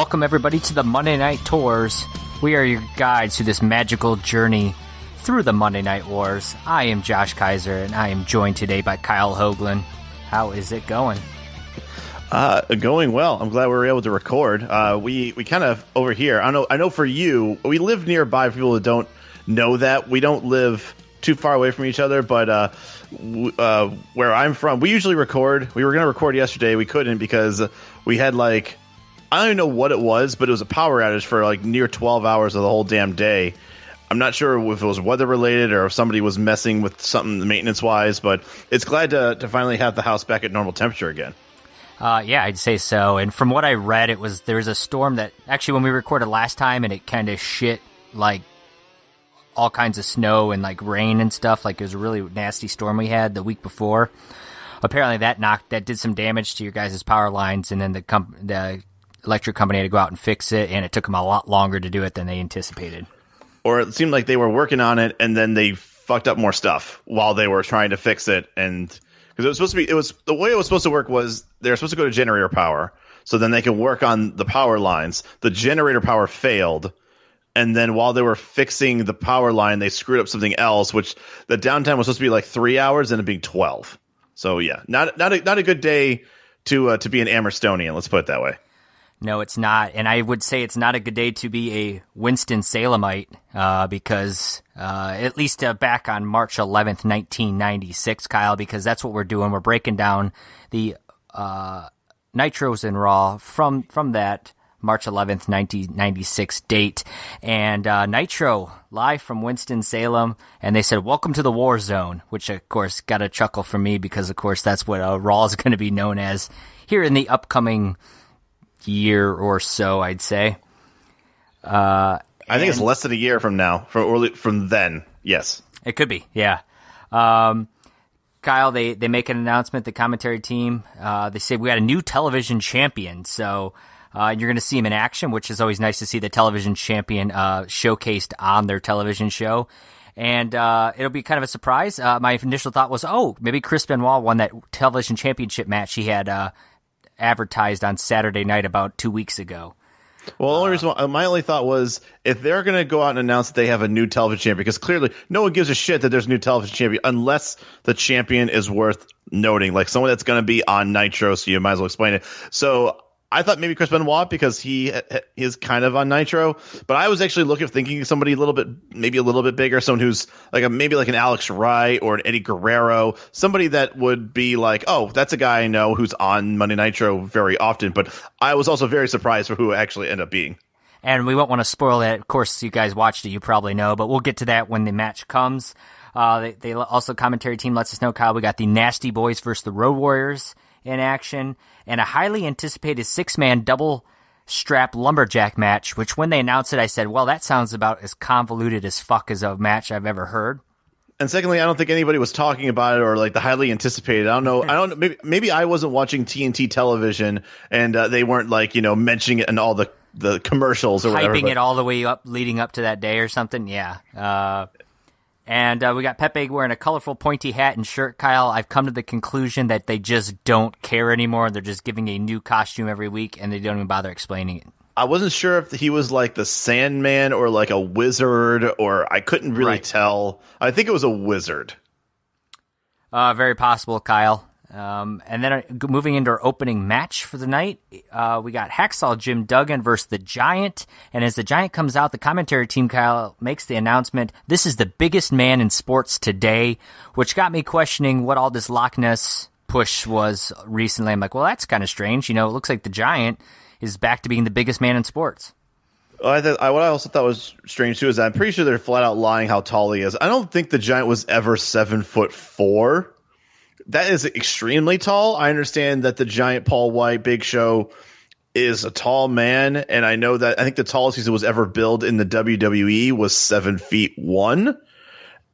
Welcome everybody to the Monday Night Tours. We are your guides through this magical journey through the Monday Night Wars. I am Josh Kaiser, and I am joined today by Kyle Hoagland. How is it going? Going well. I'm glad we were able to record. We kind of over here. I know for you, we live nearby. For people that don't know that, we don't live too far away from each other. But where I'm from, we usually record. We were going to record yesterday. We couldn't because we had I don't even know what it was, but it was a power outage for near 12 hours of the whole damn day. I'm not sure if it was weather related or if somebody was messing with something maintenance wise, but it's glad to finally have the house back at normal temperature again. Yeah, I'd say so. And from what I read, there was a storm that actually when we recorded last time and it kind of shit all kinds of snow and rain and stuff. It was a really nasty storm we had the week before. Apparently that did some damage to your guys' power lines, and then the electric company had to go out and fix it, and it took them a lot longer to do it than they anticipated. Or it seemed like they were working on it, and then they fucked up more stuff while they were trying to fix it. And because the way it was supposed to work was they were supposed to go to generator power, so then they could work on the power lines. The generator power failed, and then while they were fixing the power line, they screwed up something else, which the downtime was supposed to be 3 hours, and it being 12. So yeah, not a good day to be an Amerstonian. Let's put it that way. No, it's not. And I would say it's not a good day to be a Winston-Salemite because at least back on March 11th, 1996, Kyle, because that's what we're doing. We're breaking down the Nitros and Raw from that March 11th, 1996 date. And Nitro, live from Winston-Salem, and they said, "Welcome to the War Zone," which, of course, got a chuckle from me because, of course, that's what Raw is going to be known as here in the upcoming year or so, I'd say. I think it's less than a year from now, from then. Yes, it could be. Yeah. Kyle, they make an announcement. The commentary team, they say we got a new television champion. So you're going to see him in action, which is always nice to see the television champion showcased on their television show. And it'll be kind of a surprise. My initial thought was, maybe Chris Benoit won that television championship match he had advertised on Saturday night about 2 weeks ago. Well, the only reason my only thought was if they're going to go out and announce that they have a new television champion, because clearly no one gives a shit that there's a new television champion unless the champion is worth noting, like someone that's going to be on Nitro, so you might as well explain it. So I thought maybe Chris Benoit because he is kind of on Nitro, but I was actually thinking somebody maybe a little bit bigger, someone who's maybe an Alex Wright or an Eddie Guerrero, somebody that would be that's a guy I know who's on Monday Nitro very often. But I was also very surprised for who it actually ended up being. And we won't want to spoil that. Of course, you guys watched it, you probably know, but we'll get to that when the match comes. They also, commentary team lets us know, Kyle, we got the Nasty Boys versus the Road Warriors in action, and a highly anticipated 6-man double strap lumberjack match, which when they announced it, I said, well, that sounds about as convoluted as fuck as a match I've ever heard. And secondly, I don't think anybody was talking about it or the highly anticipated. I don't know. Maybe I wasn't watching TNT television and they weren't mentioning it in all the commercials or whatever. Hyping it all the way up, leading up to that day or something. Yeah. And we got Pepe wearing a colorful pointy hat and shirt. Kyle, I've come to the conclusion that they just don't care anymore. They're just giving a new costume every week, and they don't even bother explaining it. I wasn't sure if he was the Sandman or a wizard, or I couldn't really tell. I think it was a wizard. Very possible, Kyle. And then moving into our opening match for the night, we got Hacksaw Jim Duggan versus the Giant. And as the Giant comes out, the commentary team, Kyle, makes the announcement, this is the biggest man in sports today, which got me questioning what all this Loch Ness push was recently. I'm like, well, that's kind of strange. It looks like the Giant is back to being the biggest man in sports. What I also thought was strange, too, is that I'm pretty sure they're flat out lying how tall he is. I don't think the Giant was ever 7'4". That is extremely tall. I understand that the Giant, Paul White, Big Show is a tall man, and I think the tallest he was ever billed in the WWE was 7'1",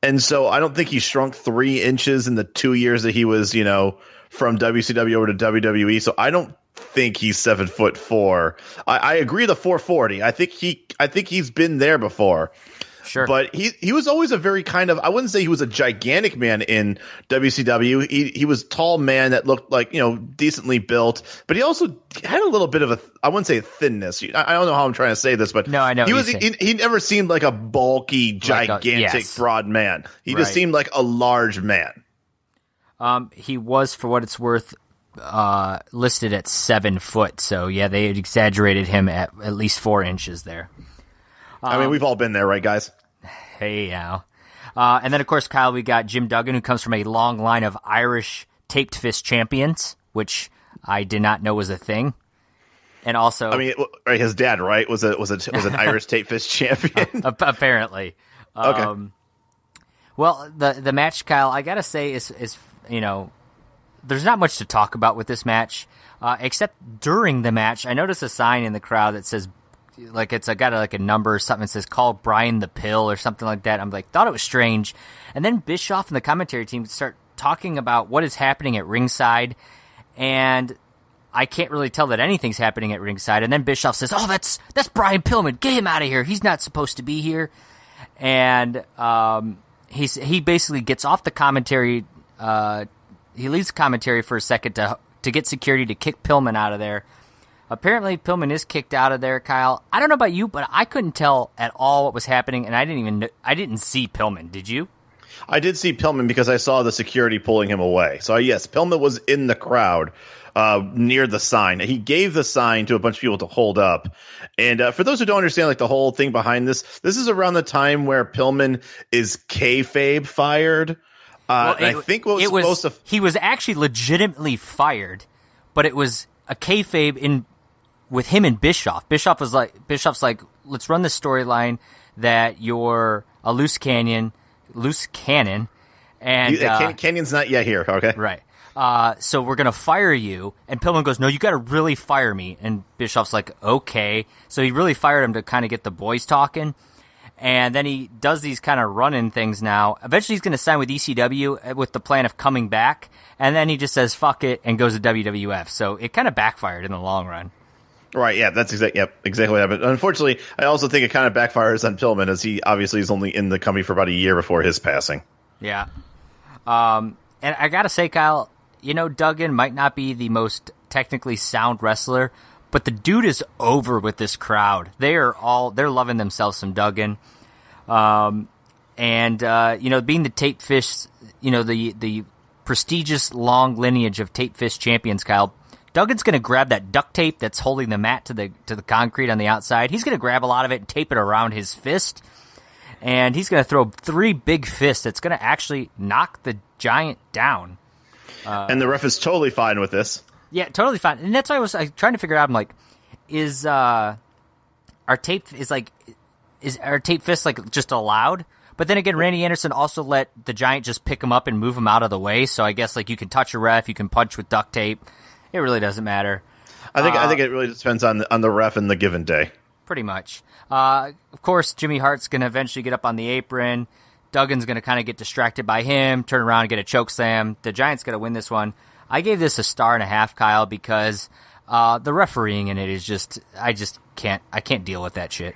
and so I don't think he shrunk 3 inches in the 2 years that he was, from WCW over to WWE. So I don't think he's 7'4". I agree the 440. I think he's been there before. Sure. But he was always a very kind of, I wouldn't say he was a gigantic man in WCW. He was a tall man that looked like, decently built, but he also had a little bit of I wouldn't say thinness. I don't know how I'm trying to say this, but no, I know he never seemed like a bulky, gigantic, broad man. He just seemed like a large man. He was, for what it's worth, listed at 7 foot. So yeah, they had exaggerated him at least 4 inches there. I mean, we've all been there, right, guys? Hey, now. And then, of course, Kyle, we got Jim Duggan, who comes from a long line of Irish taped fist champions, which I did not know was a thing. And also, I mean, his dad, right, was an Irish taped fist champion. Apparently. Okay. Well, the match, Kyle, I gotta say is there's not much to talk about with this match, except during the match, I noticed a sign in the crowd that says, like, it's got a number or something that says, call Brian the Pill or something like that. I'm like, thought it was strange. And then Bischoff and the commentary team start talking about what is happening at ringside, and I can't really tell that anything's happening at ringside. And then Bischoff says, oh, that's Brian Pillman. Get him out of here. He's not supposed to be here. And he basically gets off the commentary. He leaves the commentary for a second to get security to kick Pillman out of there. Apparently, Pillman is kicked out of there, Kyle. I don't know about you, but I couldn't tell at all what was happening, and I didn't see Pillman. Did you? I did see Pillman because I saw the security pulling him away. So yes, Pillman was in the crowd near the sign. He gave the sign to a bunch of people to hold up. And for those who don't understand, like, the whole thing behind this is around the time where Pillman is kayfabe fired. I think what was supposed to... He was actually legitimately fired, but it was a kayfabe with him and Bischoff. Bischoff's like, let's run the storyline that you're a loose cannon, and Canyon's not yet here. Okay, right. So we're gonna fire you, and Pillman goes, no, you got to really fire me. And Bischoff's like, okay. So he really fired him to kind of get the boys talking. And then he does these kind of run-in things now. Eventually he's going to sign with ECW with the plan of coming back. And then he just says, fuck it, and goes to WWF. So it kind of backfired in the long run. Right, yeah, that's exactly what happened. Unfortunately, I also think it kind of backfires on Pillman, as he obviously is only in the company for about a year before his passing. Yeah. And I got to say, Kyle, Duggan might not be the most technically sound wrestler, but the dude is over with this crowd. They're loving themselves some Duggan. Being the tape fish, the prestigious long lineage of tape fish champions, Kyle, Duggan's going to grab that duct tape that's holding the mat to the concrete on the outside. He's going to grab a lot of it and tape it around his fist. And he's going to throw 3 big fists that's going to actually knock the Giant down. And the ref is totally fine with this. Yeah, totally fine. And that's why I was trying to figure out, I'm like, is our tape fists like just allowed? But then again, Randy Anderson also let the Giant just pick him up and move him out of the way. So I guess, like, you can touch a ref, you can punch with duct tape. It really doesn't matter. I think it really depends on the ref and the given day. Pretty much. Of course, Jimmy Hart's going to eventually get up on the apron. Duggan's going to kind of get distracted by him, turn around and get a choke slam. The Giant's going to win this one. I gave this a 1.5 stars, Kyle, because the refereeing in it is I can't deal with that shit.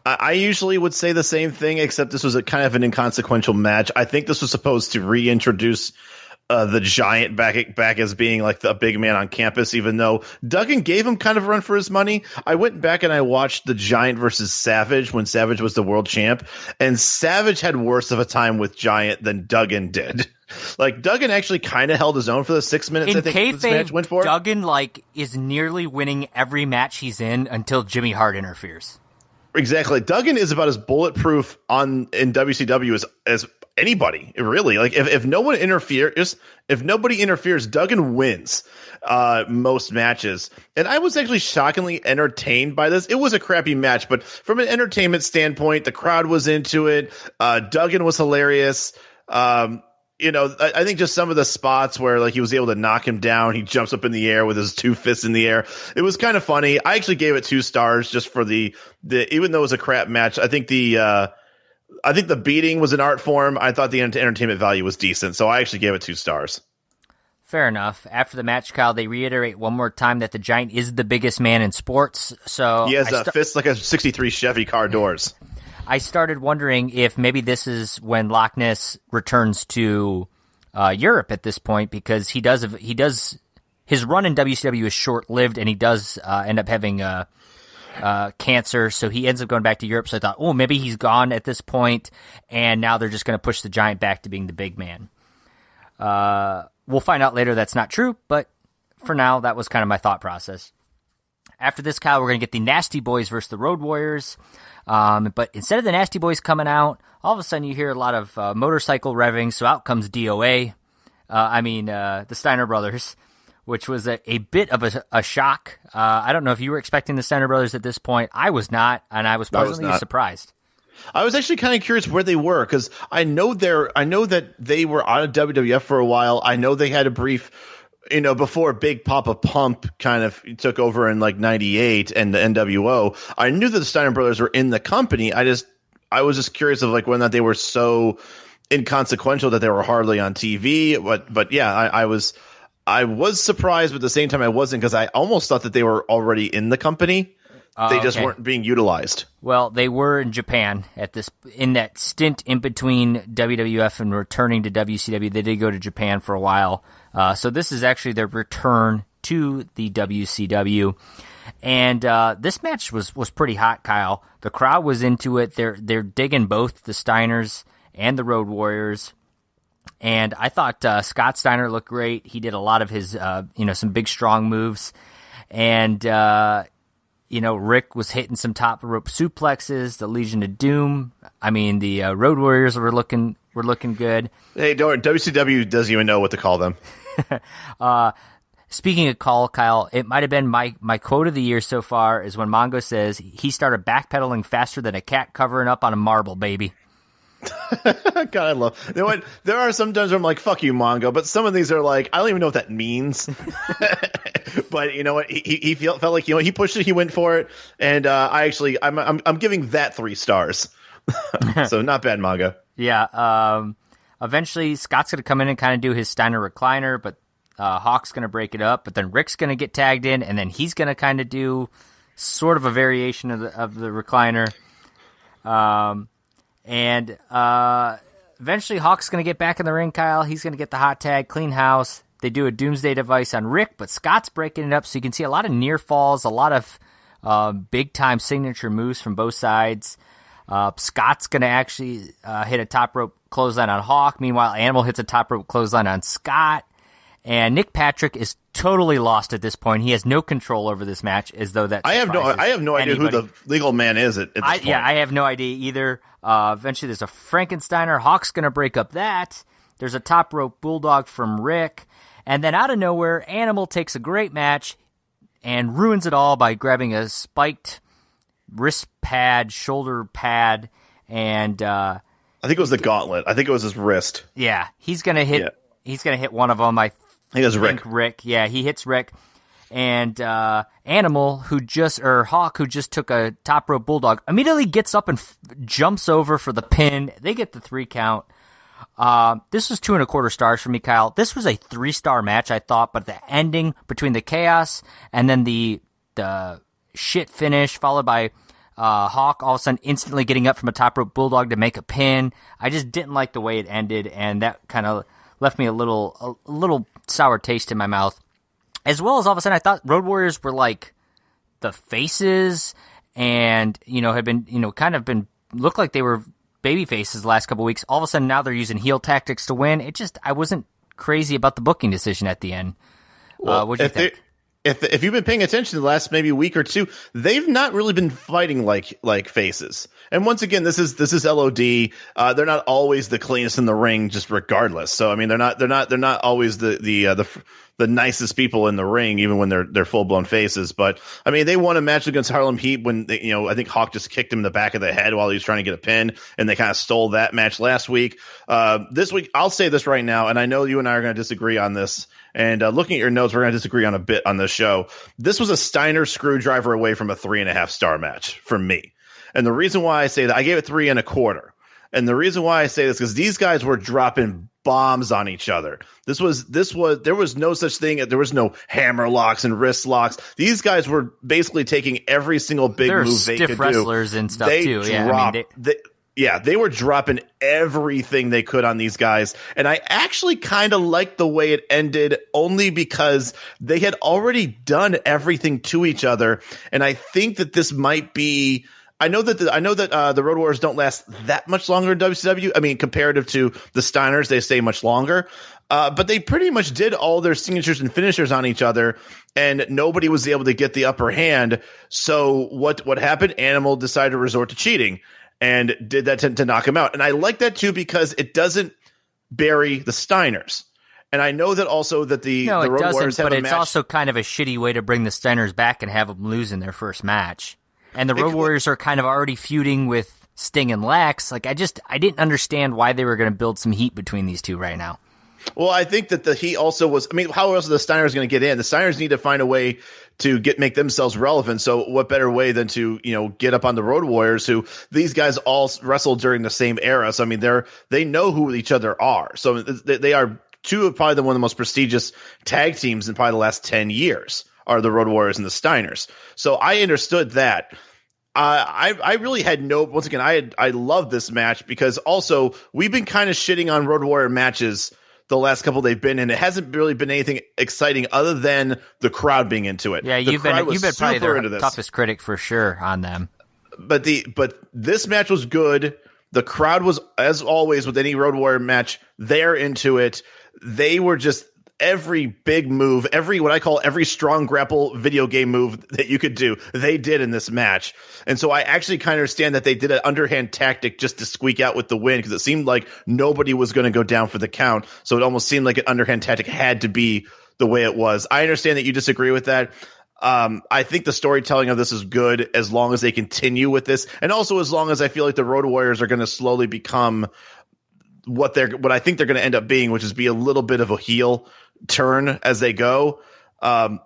I usually would say the same thing, except this was a kind of an inconsequential match. I think this was supposed to reintroduce the Giant back as being like the big man on campus, even though Duggan gave him kind of a run for his money. I went back and I watched the Giant versus Savage when Savage was the world champ, and Savage had worse of a time with Giant than Duggan did. Like, Duggan actually kind of held his own for the 6 minutes. I think this match went for. Duggan is nearly winning every match he's in until Jimmy Hart interferes. Exactly. Duggan is about as bulletproof in WCW as anybody, really. Like, if nobody interferes, Duggan wins most matches. And I was actually shockingly entertained by this. It was a crappy match, but from an entertainment standpoint, the crowd was into it. Duggan was hilarious. I think just some of the spots where, like, he was able to knock him down, he jumps up in the air with his 2 fists in the air. It was kind of funny. I actually gave it 2 stars just for the even though it was a crap match. I think the beating was an art form. I thought the entertainment value was decent, so I actually gave it 2 stars. Fair enough. After the match, Kyle, they reiterate one more time that the Giant is the biggest man in sports. So he has fists like a '63 Chevy car doors. I started wondering if maybe this is when Loch Ness returns to Europe at this point, because he does his run in WCW is short lived, and he does end up having cancer, so he ends up going back to Europe. So I thought, oh, maybe he's gone at this point, and now they're just going to push the Giant back to being the big man. We'll find out later that's not true, but for now, that was kind of my thought process. After this, Kyle, we're going to get the Nasty Boys versus the Road Warriors. But instead of the Nasty Boys coming out, all of a sudden you hear a lot of motorcycle revving, so out comes DOA. The Steiner brothers, which was a bit of a shock. I don't know if you were expecting the Steiner brothers at this point. I was not, and I was pleasantly surprised. I was actually kind of curious where they were, because I know that they were out of WWF for a while. I know they had a brief, before Big Papa Pump kind of took over in like 98 and the NWO. I knew that the Steiner brothers were in the company. I was just curious of like whether or not they were so inconsequential that they were hardly on TV. But yeah, I was surprised, but at the same time I wasn't, because I almost thought that they were already in the company. They just weren't being utilized. Well, they were in Japan in that stint in between WWF and returning to WCW. They did go to Japan for a while. So this is actually their return to the WCW. And this match was pretty hot, Kyle. The crowd was into it. They're digging both the Steiners and the Road Warriors. And I thought Scott Steiner looked great. He did a lot of his, some big, strong moves. And Rick was hitting some top rope suplexes, the Legion of Doom. The Road Warriors were looking good. Hey, WCW doesn't even know what to call them. Speaking of call, Kyle, it might have been my quote of the year so far is when Mongo says he started backpedaling faster than a cat covering up on a marble, baby. God, I love. There are some times where I'm like, "Fuck you, Mongo," but some of these are like, I don't even know what that means. But you know what? He felt like he pushed it, he went for it, and I'm giving that 3 stars. So not bad, Mongo. Yeah. Eventually, Scott's going to come in and kind of do his Steiner recliner, but Hawk's going to break it up. But then Rick's going to get tagged in, and then he's going to kind of do sort of a variation of the recliner. And eventually Hawk's going to get back in the ring, Kyle. He's going to get the hot tag, clean house. They do a doomsday device on Rick, but Scott's breaking it up, so you can see a lot of near falls, a lot of big-time signature moves from both sides. Scott's going to actually hit a top rope clothesline on Hawk. Meanwhile, Animal hits a top rope clothesline on Scott. And Nick Patrick is totally lost at this point. He has no control over this match, as though that I have no idea who the legal man is at this point. Yeah, I have no idea either. Eventually, there's a Frankensteiner. Hawk's going to break up that. There's a top rope bulldog from Rick. And then out of nowhere, Animal takes a great match and ruins it all by grabbing a spiked wrist pad, shoulder pad, and I think it was the gauntlet. I think it was his wrist. Yeah, he's going to hit. Yeah. He's going to hit one of them. I think it was Rick. Yeah, he hits Rick. And Hawk, who just took a top rope bulldog, immediately gets up and jumps over for the pin. They get the 3 count. This was 2 1/4 stars for me, Kyle. This was a 3-star match, I thought, but the ending between the chaos and then the shit finish, followed by Hawk all of a sudden instantly getting up from a top rope bulldog to make a pin. I just didn't like the way it ended, and that kind of left me a little sour taste in my mouth. As well as all of a sudden I thought Road Warriors were like the faces and, had been, looked like they were baby faces the last couple of weeks. All of a sudden now they're using heel tactics to win. I wasn't crazy about the booking decision at the end. Well, what do you think? If you've been paying attention the last maybe week or two, they've not really been fighting like faces. And once again, this is LOD. They're not always the cleanest in the ring, just regardless. So they're not always the nicest people in the ring, even when they're full blown faces. But they won a match against Harlem Heat when I think Hawk just kicked him in the back of the head while he was trying to get a pin, and they kind of stole that match last week. This week, I'll say this right now, and I know you and I are going to disagree on this. And looking at your notes, we're going to disagree on a bit on this show. This was a Steiner screwdriver away from a 3.5-star match for me. And the reason why I say that, I gave it 3 1/4. And the reason why I say this is because these guys were dropping bombs on each other. There was no such thing. There was no hammer locks and wrist locks. These guys were basically taking every single big move they could do. Stiff wrestlers and stuff too. They were dropping everything they could on these guys. And I actually kind of liked the way it ended, only because they had already done everything to each other. And I think that this might be. I know that the Road Warriors don't last that much longer in WCW. I mean, comparative to the Steiners, they stay much longer. But they pretty much did all their signatures and finishers on each other, and nobody was able to get the upper hand. So what happened? Animal decided to resort to cheating and did that to knock him out. And I like that too, because it doesn't bury the Steiners. And I know that also that the Road Warriors have a match. But it's also kind of a shitty way to bring the Steiners back and have them lose in their first match. And the Road Warriors are kind of already feuding with Sting and Lex. Like, I didn't understand why they were going to build some heat between these two right now. Well, I think that the heat also was. I mean, how else are the Steiners going to get in? The Steiners need to find a way to make themselves relevant. So, what better way than to get up on the Road Warriors, who these guys all wrestled during the same era. So, I mean, they know who each other are. So they are two of probably one of the most prestigious tag teams in probably the last 10 years. Are the Road Warriors and the Steiners. So I understood that. I really had once again, I love this match, because also we've been kind of shitting on Road Warrior matches the last couple they've been, and it hasn't really been anything exciting other than the crowd being into it. Yeah, you've been probably their toughest critic for sure on them. But this match was good. The crowd was, as always with any Road Warrior match, they're into it. They were just every big move, what I call every strong grapple video game move that you could do, they did in this match. And so I actually kind of understand that they did an underhand tactic just to squeak out with the win, because it seemed like nobody was going to go down for the count. So it almost seemed like an underhand tactic had to be the way it was. I understand that you disagree with that. I think the storytelling of this is good as long as they continue with this. And also as long as I feel like the Road Warriors are going to slowly become what I think they're going to end up being, which is be a little bit of a heel turn as they go. I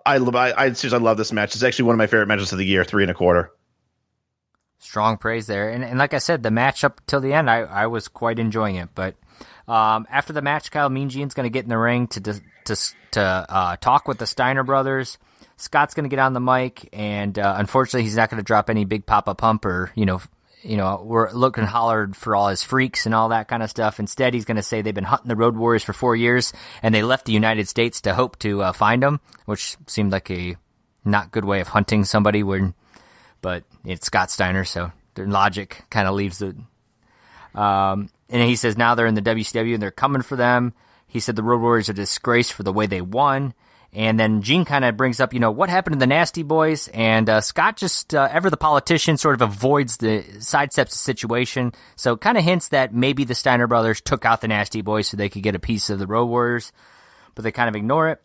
seriously love this match. It's actually one of my favorite matches of the year, 3 1/4. Strong praise there. And like I said, the match up till the end, I was quite enjoying it. But after the match, Kyle, Mean Gene's going to get in the ring to talk with the Steiner brothers. Scott's going to get on the mic, and unfortunately, he's not going to drop any big Papa Pump or, we're looking hollered for all his freaks and all that kind of stuff. Instead, he's going to say they've been hunting the Road Warriors for 4 years, and they left the United States to hope to find them, which seemed like a not good way of hunting somebody. But it's Scott Steiner, so their logic kind of leaves it. And he says now they're in the WCW and they're coming for them. He said the Road Warriors are a disgrace for the way they won. And then Gene kind of brings up, what happened to the Nasty Boys? And Scott just, ever the politician, sort of sidesteps the situation. So kind of hints that maybe the Steiner brothers took out the Nasty Boys so they could get a piece of the Road Warriors. But they kind of ignore it.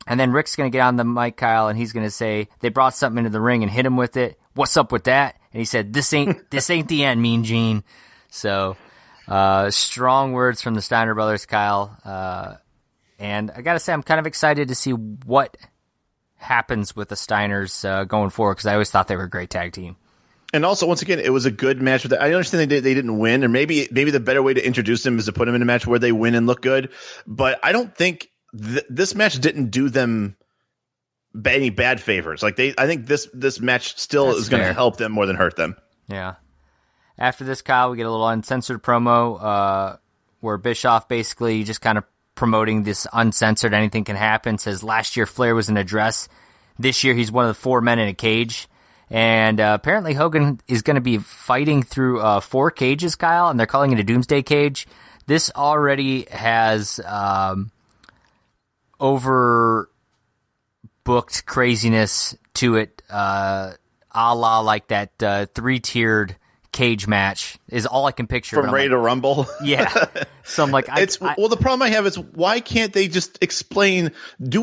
And then Rick's going to get on the mic, Kyle, and he's going to say, they brought something into the ring and hit him with it. What's up with that? And he said, this ain't the end, Mean Gene. So strong words from the Steiner brothers, Kyle. And I got to say, I'm kind of excited to see what happens with the Steiners going forward, because I always thought they were a great tag team. And also, once again, it was a good match. I understand they didn't win, or maybe the better way to introduce them is to put them in a match where they win and look good. But I don't think this match didn't do them any bad favors. I think this match still is going to help them more than hurt them. Yeah. After this, Kyle, we get a little uncensored promo where Bischoff basically just kind of promoting this uncensored, anything can happen, says last year Flair was in a dress. This year he's one of the 4 men in a cage. And apparently Hogan is going to be fighting through 4 cages, Kyle, and they're calling it a doomsday cage. This already has overbooked craziness to it, a la like that 3-tiered cage match is all I can picture. From Ready to Rumble? Yeah. So I'm like, the problem I have is, why can't they just do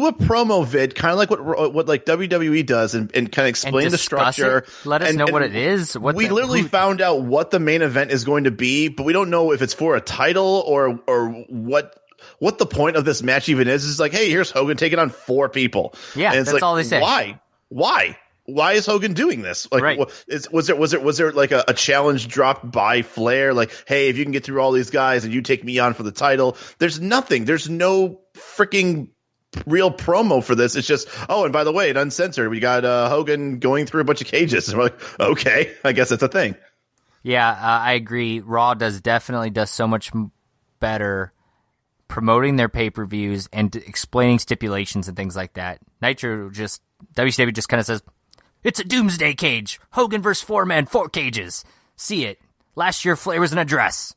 a promo vid, kind of like what like WWE does, and kind of explain the structure. Let us know what it is. We literally found out what the main event is going to be, but we don't know if it's for a title or what the point of this match even is. It's like, hey, here's Hogan taking on 4 people. Yeah, and it's that's all they say. Why? why is Hogan doing this? Like, right. Was there like a challenge dropped by Flair? Like, hey, if you can get through all these guys and you take me on for the title, there's nothing. There's no freaking real promo for this. It's just, oh, and by the way, it uncensored. We got Hogan going through a bunch of cages. And we're like, okay, I guess that's a thing. Yeah, I agree. Raw definitely does so much better promoting their pay-per-views and explaining stipulations and things like that. Nitro WCW just kind of says, it's a doomsday cage. Hogan versus 4 men, 4 cages. See it. Last year, Flair was in a dress.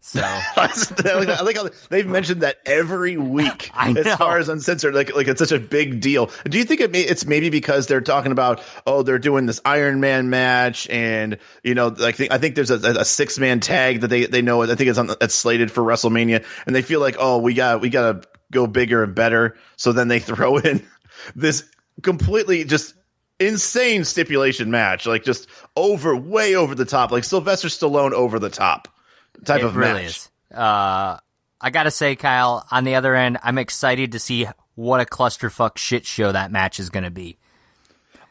So I like how they've mentioned that every week as far as uncensored, like it's such a big deal. Do you think it's maybe because they're talking about, they're doing this Iron Man match, and like I think there's a 6-man tag that they know, I think it's slated for WrestleMania, and they feel like, we gotta go bigger and better, so then they throw in this completely just insane stipulation match, like just way over the top, like Sylvester Stallone over the top type of really match. Is. I gotta say, Kyle, on the other end, I'm excited to see what a clusterfuck shit show that match is going to be.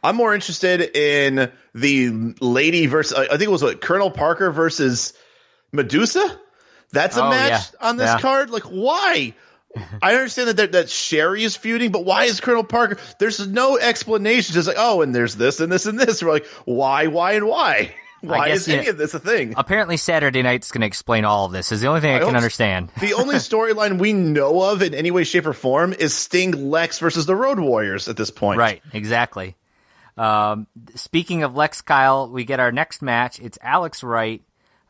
I'm more interested in the lady versus, I think it was Colonel Parker versus Medusa. That's a match on this card. Like, why? I understand that Sherry is feuding, but why is Colonel Parker? There's no explanation. Just like, and there's this and this and this. We're like, why, and why? Why is any of this a thing? Apparently Saturday Night's going to explain all of this. Is the only thing I can understand. The only storyline we know of in any way, shape, or form is Sting Lex versus the Road Warriors at this point. Right, exactly. Speaking of Lex, Kyle, we get our next match. It's Alex Wright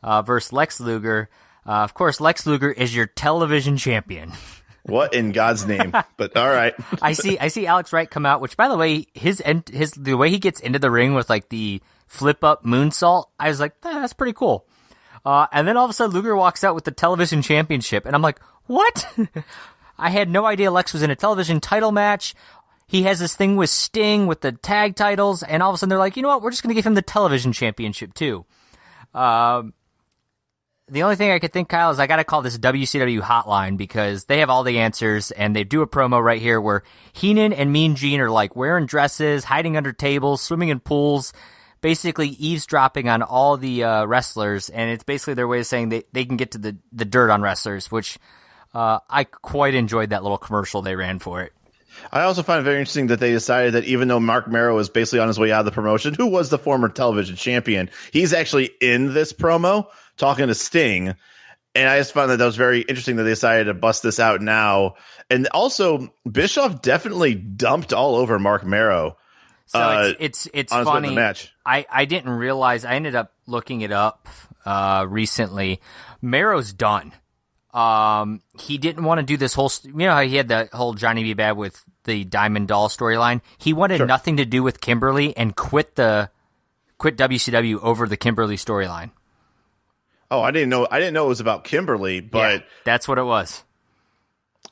versus Lex Luger. Of course, Lex Luger is your television champion. What in God's name? But all right. I see Alex Wright come out, which, by the way, the way he gets into the ring with like the flip up moonsault, I was like, that's pretty cool. And then all of a sudden Luger walks out with the television championship, and I'm like, what? I had no idea Lex was in a television title match. He has this thing with Sting with the tag titles, and all of a sudden they're like, you know what? We're just going to give him the television championship too. The only thing I could think, Kyle, is I got to call this WCW hotline, because they have all the answers, and they do a promo right here where Heenan and Mean Gene are like wearing dresses, hiding under tables, swimming in pools, basically eavesdropping on all the wrestlers, and it's basically their way of saying they can get to the dirt on wrestlers, which I quite enjoyed that little commercial they ran for it. I also find it very interesting that they decided that even though Mark Marrow is basically on his way out of the promotion, who was the former television champion, he's actually in this promo talking to Sting. And I just found that was very interesting that they decided to bust this out now. And also, Bischoff definitely dumped all over Mark Marrow. So it's funny. The match. I didn't realize. I ended up looking it up recently. Marrow's done. He didn't want to do this whole. You know how he had the whole Johnny B. Bad with the Diamond Doll storyline. He wanted nothing to do with Kimberly and quit WCW over the Kimberly storyline. Oh, I didn't know it was about Kimberly, but yeah, that's what it was.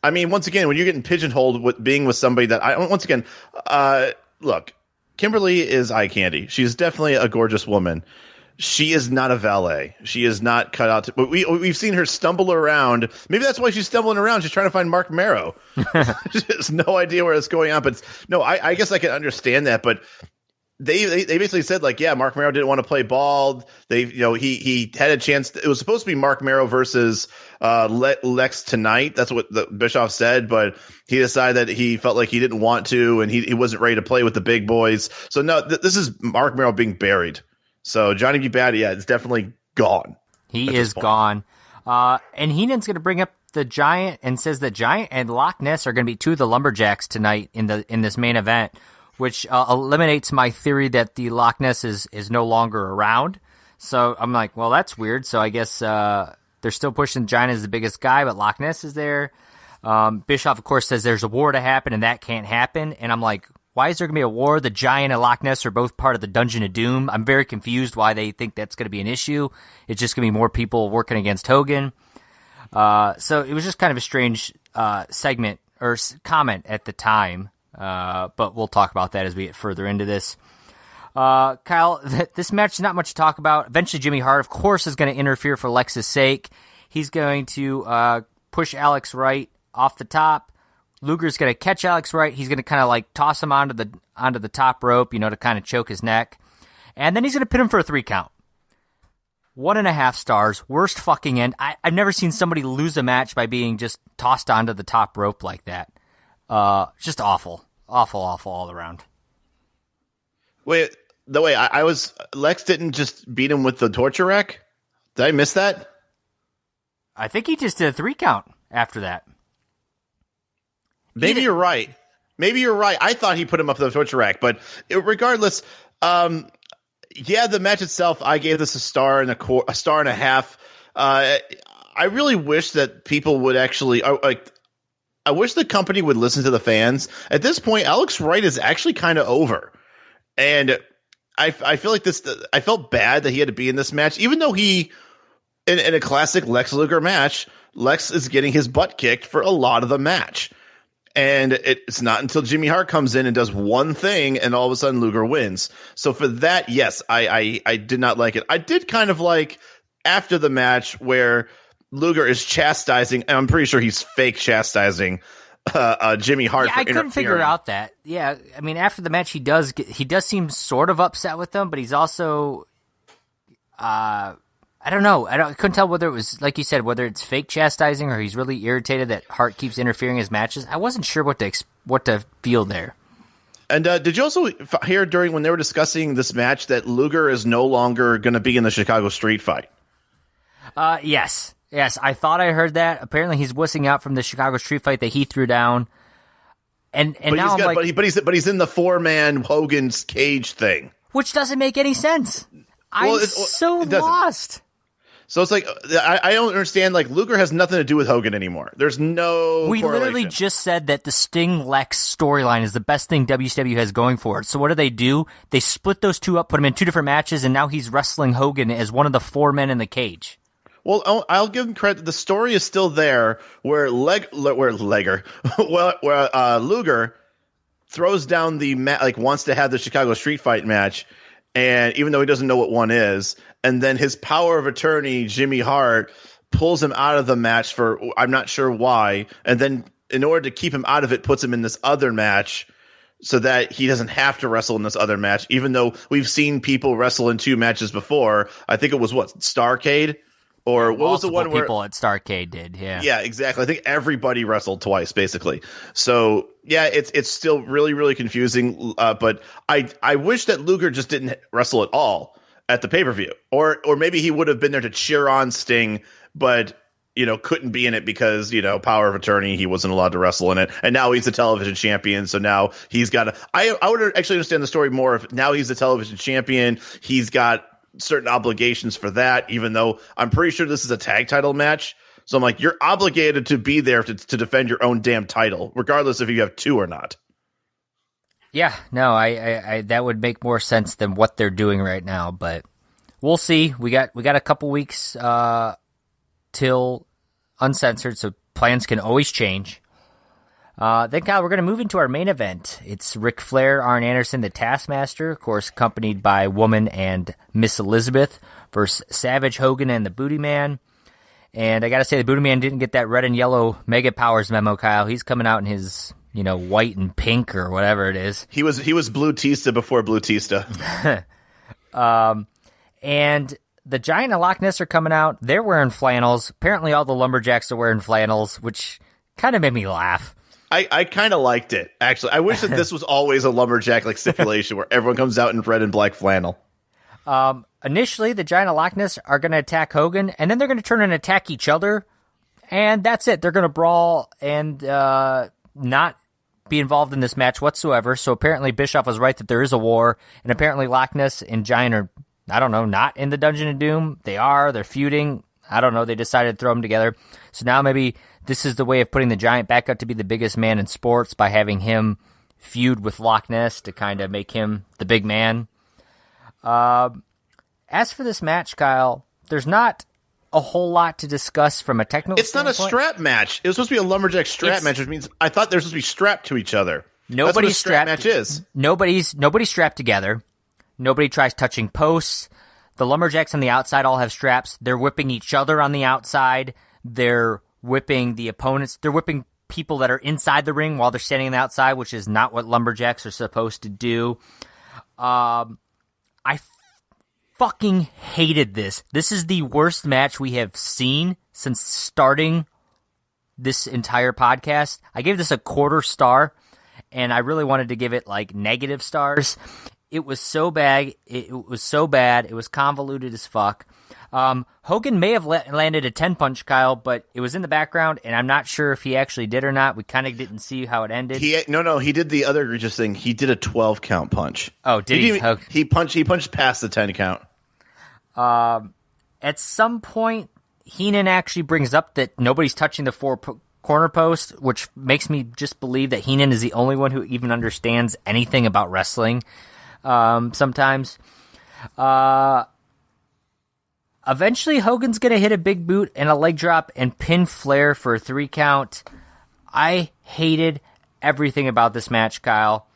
I mean, once again, when you're getting pigeonholed with being with somebody that look, Kimberly is eye candy. She's definitely a gorgeous woman. She is not a valet. She is not cut out. But we've seen her stumble around. Maybe that's why she's stumbling around. She's trying to find Mark Marrow. She has no idea where it's going on. But no, I guess I can understand that. But they basically said, like, yeah, Mark Marrow didn't want to play ball. He had a chance. It was supposed to be Mark Marrow versus Lex tonight. That's what the Bischoff said, but he decided that he felt like he didn't want to, and he wasn't ready to play with the big boys. So no, this is Mark Marrow being buried. So Johnny B. Bad, it's definitely gone. He is gone. And Heenan's going to bring up the Giant and says the Giant and Loch Ness are going to be two of the Lumberjacks tonight in this main event, which eliminates my theory that the Loch Ness is no longer around. So I'm like, well, that's weird. So I guess they're still pushing Giant as the biggest guy, but Loch Ness is there. Bischoff, of course, says there's a war to happen, and that can't happen. And I'm like, why is there going to be a war? The Giant and Loch Ness are both part of the Dungeon of Doom. I'm very confused why they think that's going to be an issue. It's just going to be more people working against Hogan. So it was just kind of a strange segment or comment at the time. But we'll talk about that as we get further into this. Kyle, this match is not much to talk about. Eventually, Jimmy Hart, of course, is going to interfere for Lex's sake. He's going to push Alex Wright off the top. Luger's going to catch Alex Wright. He's going to kind of like toss him onto the top rope, to kind of choke his neck. And then he's going to pin him for a 3 count. 1.5 stars. Worst fucking end. I've never seen somebody lose a match by being just tossed onto the top rope like that. Just awful. Awful all around. Wait, the way I was, Lex didn't just beat him with the torture rack? Did I miss that? I think he just did a 3 count after that. Maybe you're right. I thought he put him up the torture rack, but regardless, the match itself, I gave this a star and a star and a half. I really wish that people would actually I wish the company would listen to the fans. At this point, Alex Wright is actually kind of over, and I feel like I felt bad that he had to be in this match, even though he in a classic Lex Luger match, Lex is getting his butt kicked for a lot of the match. And it's not until Jimmy Hart comes in and does one thing, and all of a sudden Luger wins. So for that, yes, I did not like it. I did kind of like after the match where Luger is chastising, and I'm pretty sure he's fake chastising Jimmy Hart. Yeah, I couldn't figure out that. Yeah, I mean, after the match, he does seem sort of upset with them, but he's also, I don't know. I couldn't tell whether it was, like you said, whether it's fake chastising or he's really irritated that Hart keeps interfering in his matches. I wasn't sure what to feel there. And did you also hear during when they were discussing this match that Luger is no longer going to be in the Chicago Street Fight? Yes. I thought I heard that. Apparently, he's wussing out from the Chicago Street Fight that he threw down. And now he's in the 4-man Hogan's cage thing, which doesn't make any sense. I'm so lost. So it's like, I don't understand, like, Luger has nothing to do with Hogan anymore. There's no We correlation. literally just said that the Sting-Lex storyline is the best thing WCW has going for it. So what do? They split those two up, put him in 2 different matches, and now he's wrestling Hogan as one of the 4 men in the cage. Well, I'll give him credit. The story is still there where Luger throws down the wants to have the Chicago Street Fight match, and even though he doesn't know what one is, and then his power of attorney, Jimmy Hart, pulls him out of the match for I'm not sure why, and then in order to keep him out of it, puts him in this other match so that he doesn't have to wrestle in this other match, even though we've seen people wrestle in 2 matches before. I think it was Starrcade? Or what was the one where people at Starrcade did? Yeah, exactly. I think everybody wrestled twice, basically. So yeah, it's still really, really confusing. But I wish that Luger just didn't wrestle at all at the pay-per-view, or maybe he would have been there to cheer on Sting, but couldn't be in it because power of attorney, he wasn't allowed to wrestle in it, and now he's the television champion. So now he's got to. I would actually understand the story more if now he's the television champion. He's got certain obligations for that, even though I'm pretty sure this is a tag title match. So I'm like, you're obligated to be there to defend your own damn title, regardless if you have 2 or not. Yeah, no, I that would make more sense than what they're doing right now, but we'll see. We got a couple weeks till Uncensored, so plans can always change. Then, Kyle, we're going to move into our main event. It's Ric Flair, Arn Anderson, the Taskmaster, of course, accompanied by Woman and Miss Elizabeth, versus Savage, Hogan, and the Booty Man. And I got to say, the Booty Man didn't get that red and yellow Mega Powers memo, Kyle. He's coming out in his, white and pink or whatever it is. He was Blue Tista before Blue Tista. And the Giant and Loch Ness are coming out. They're wearing flannels. Apparently, all the Lumberjacks are wearing flannels, which kind of made me laugh. I kind of liked it, actually. I wish that this was always a lumberjack stipulation where everyone comes out in red and black flannel. Initially, the Giant of Loch Ness are going to attack Hogan, and then they're going to turn and attack each other, and that's it. They're going to brawl and not be involved in this match whatsoever. So apparently Bischoff was right that there is a war, and apparently Loch Ness and Giant are, I don't know, not in the Dungeon of Doom. They're feuding. I don't know. They decided to throw them together. So now maybe this is the way of putting the Giant back up to be the biggest man in sports by having him feud with Loch Ness to kind of make him the big man. As for this match, Kyle, there's not a whole lot to discuss from a technical standpoint. It's not a strap match. It was supposed to be a lumberjack strap match, which means I thought they were supposed to be strapped to each other. Nobody's strapped. Match is. Nobody's strapped together. Nobody tries touching posts. The Lumberjacks on the outside all have straps. They're whipping each other on the outside. They're whipping the opponents. They're whipping people that are inside the ring while they're standing on the outside, which is not what lumberjacks are supposed to do. I fucking hated this. This is the worst match we have seen since starting this entire podcast. I gave this a quarter star, and I really wanted to give it like negative stars. It was so bad. It was convoluted as fuck. Hogan may have landed a 10-punch, Kyle, but it was in the background, and I'm not sure if he actually did or not. We kind of didn't see how it ended. He did the other egregious thing. He did a 12-count punch. Oh, did he? He punched past the 10-count. At some point, Heenan actually brings up that nobody's touching the corner post, which makes me just believe that Heenan is the only one who even understands anything about wrestling. Sometimes. Eventually, Hogan's going to hit a big boot and a leg drop and pin Flair for a 3 count. I hated everything about this match, Kyle.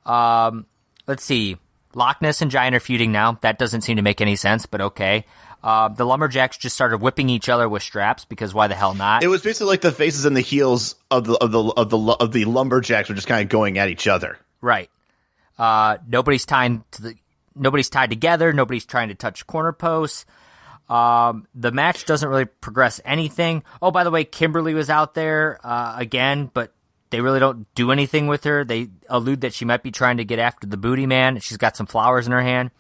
Let's see. Loch Ness and Giant are feuding now. That doesn't seem to make any sense, but okay. The Lumberjacks just started whipping each other with straps because why the hell not? It was basically like the faces and the heels of the Lumberjacks were just kind of going at each other. Right. Nobody's tied together. Nobody's trying to touch corner posts. The match doesn't really progress anything. Oh, by the way, Kimberly was out there again, but they really don't do anything with her. They allude that she might be trying to get after the booty man. She's got some flowers in her hand,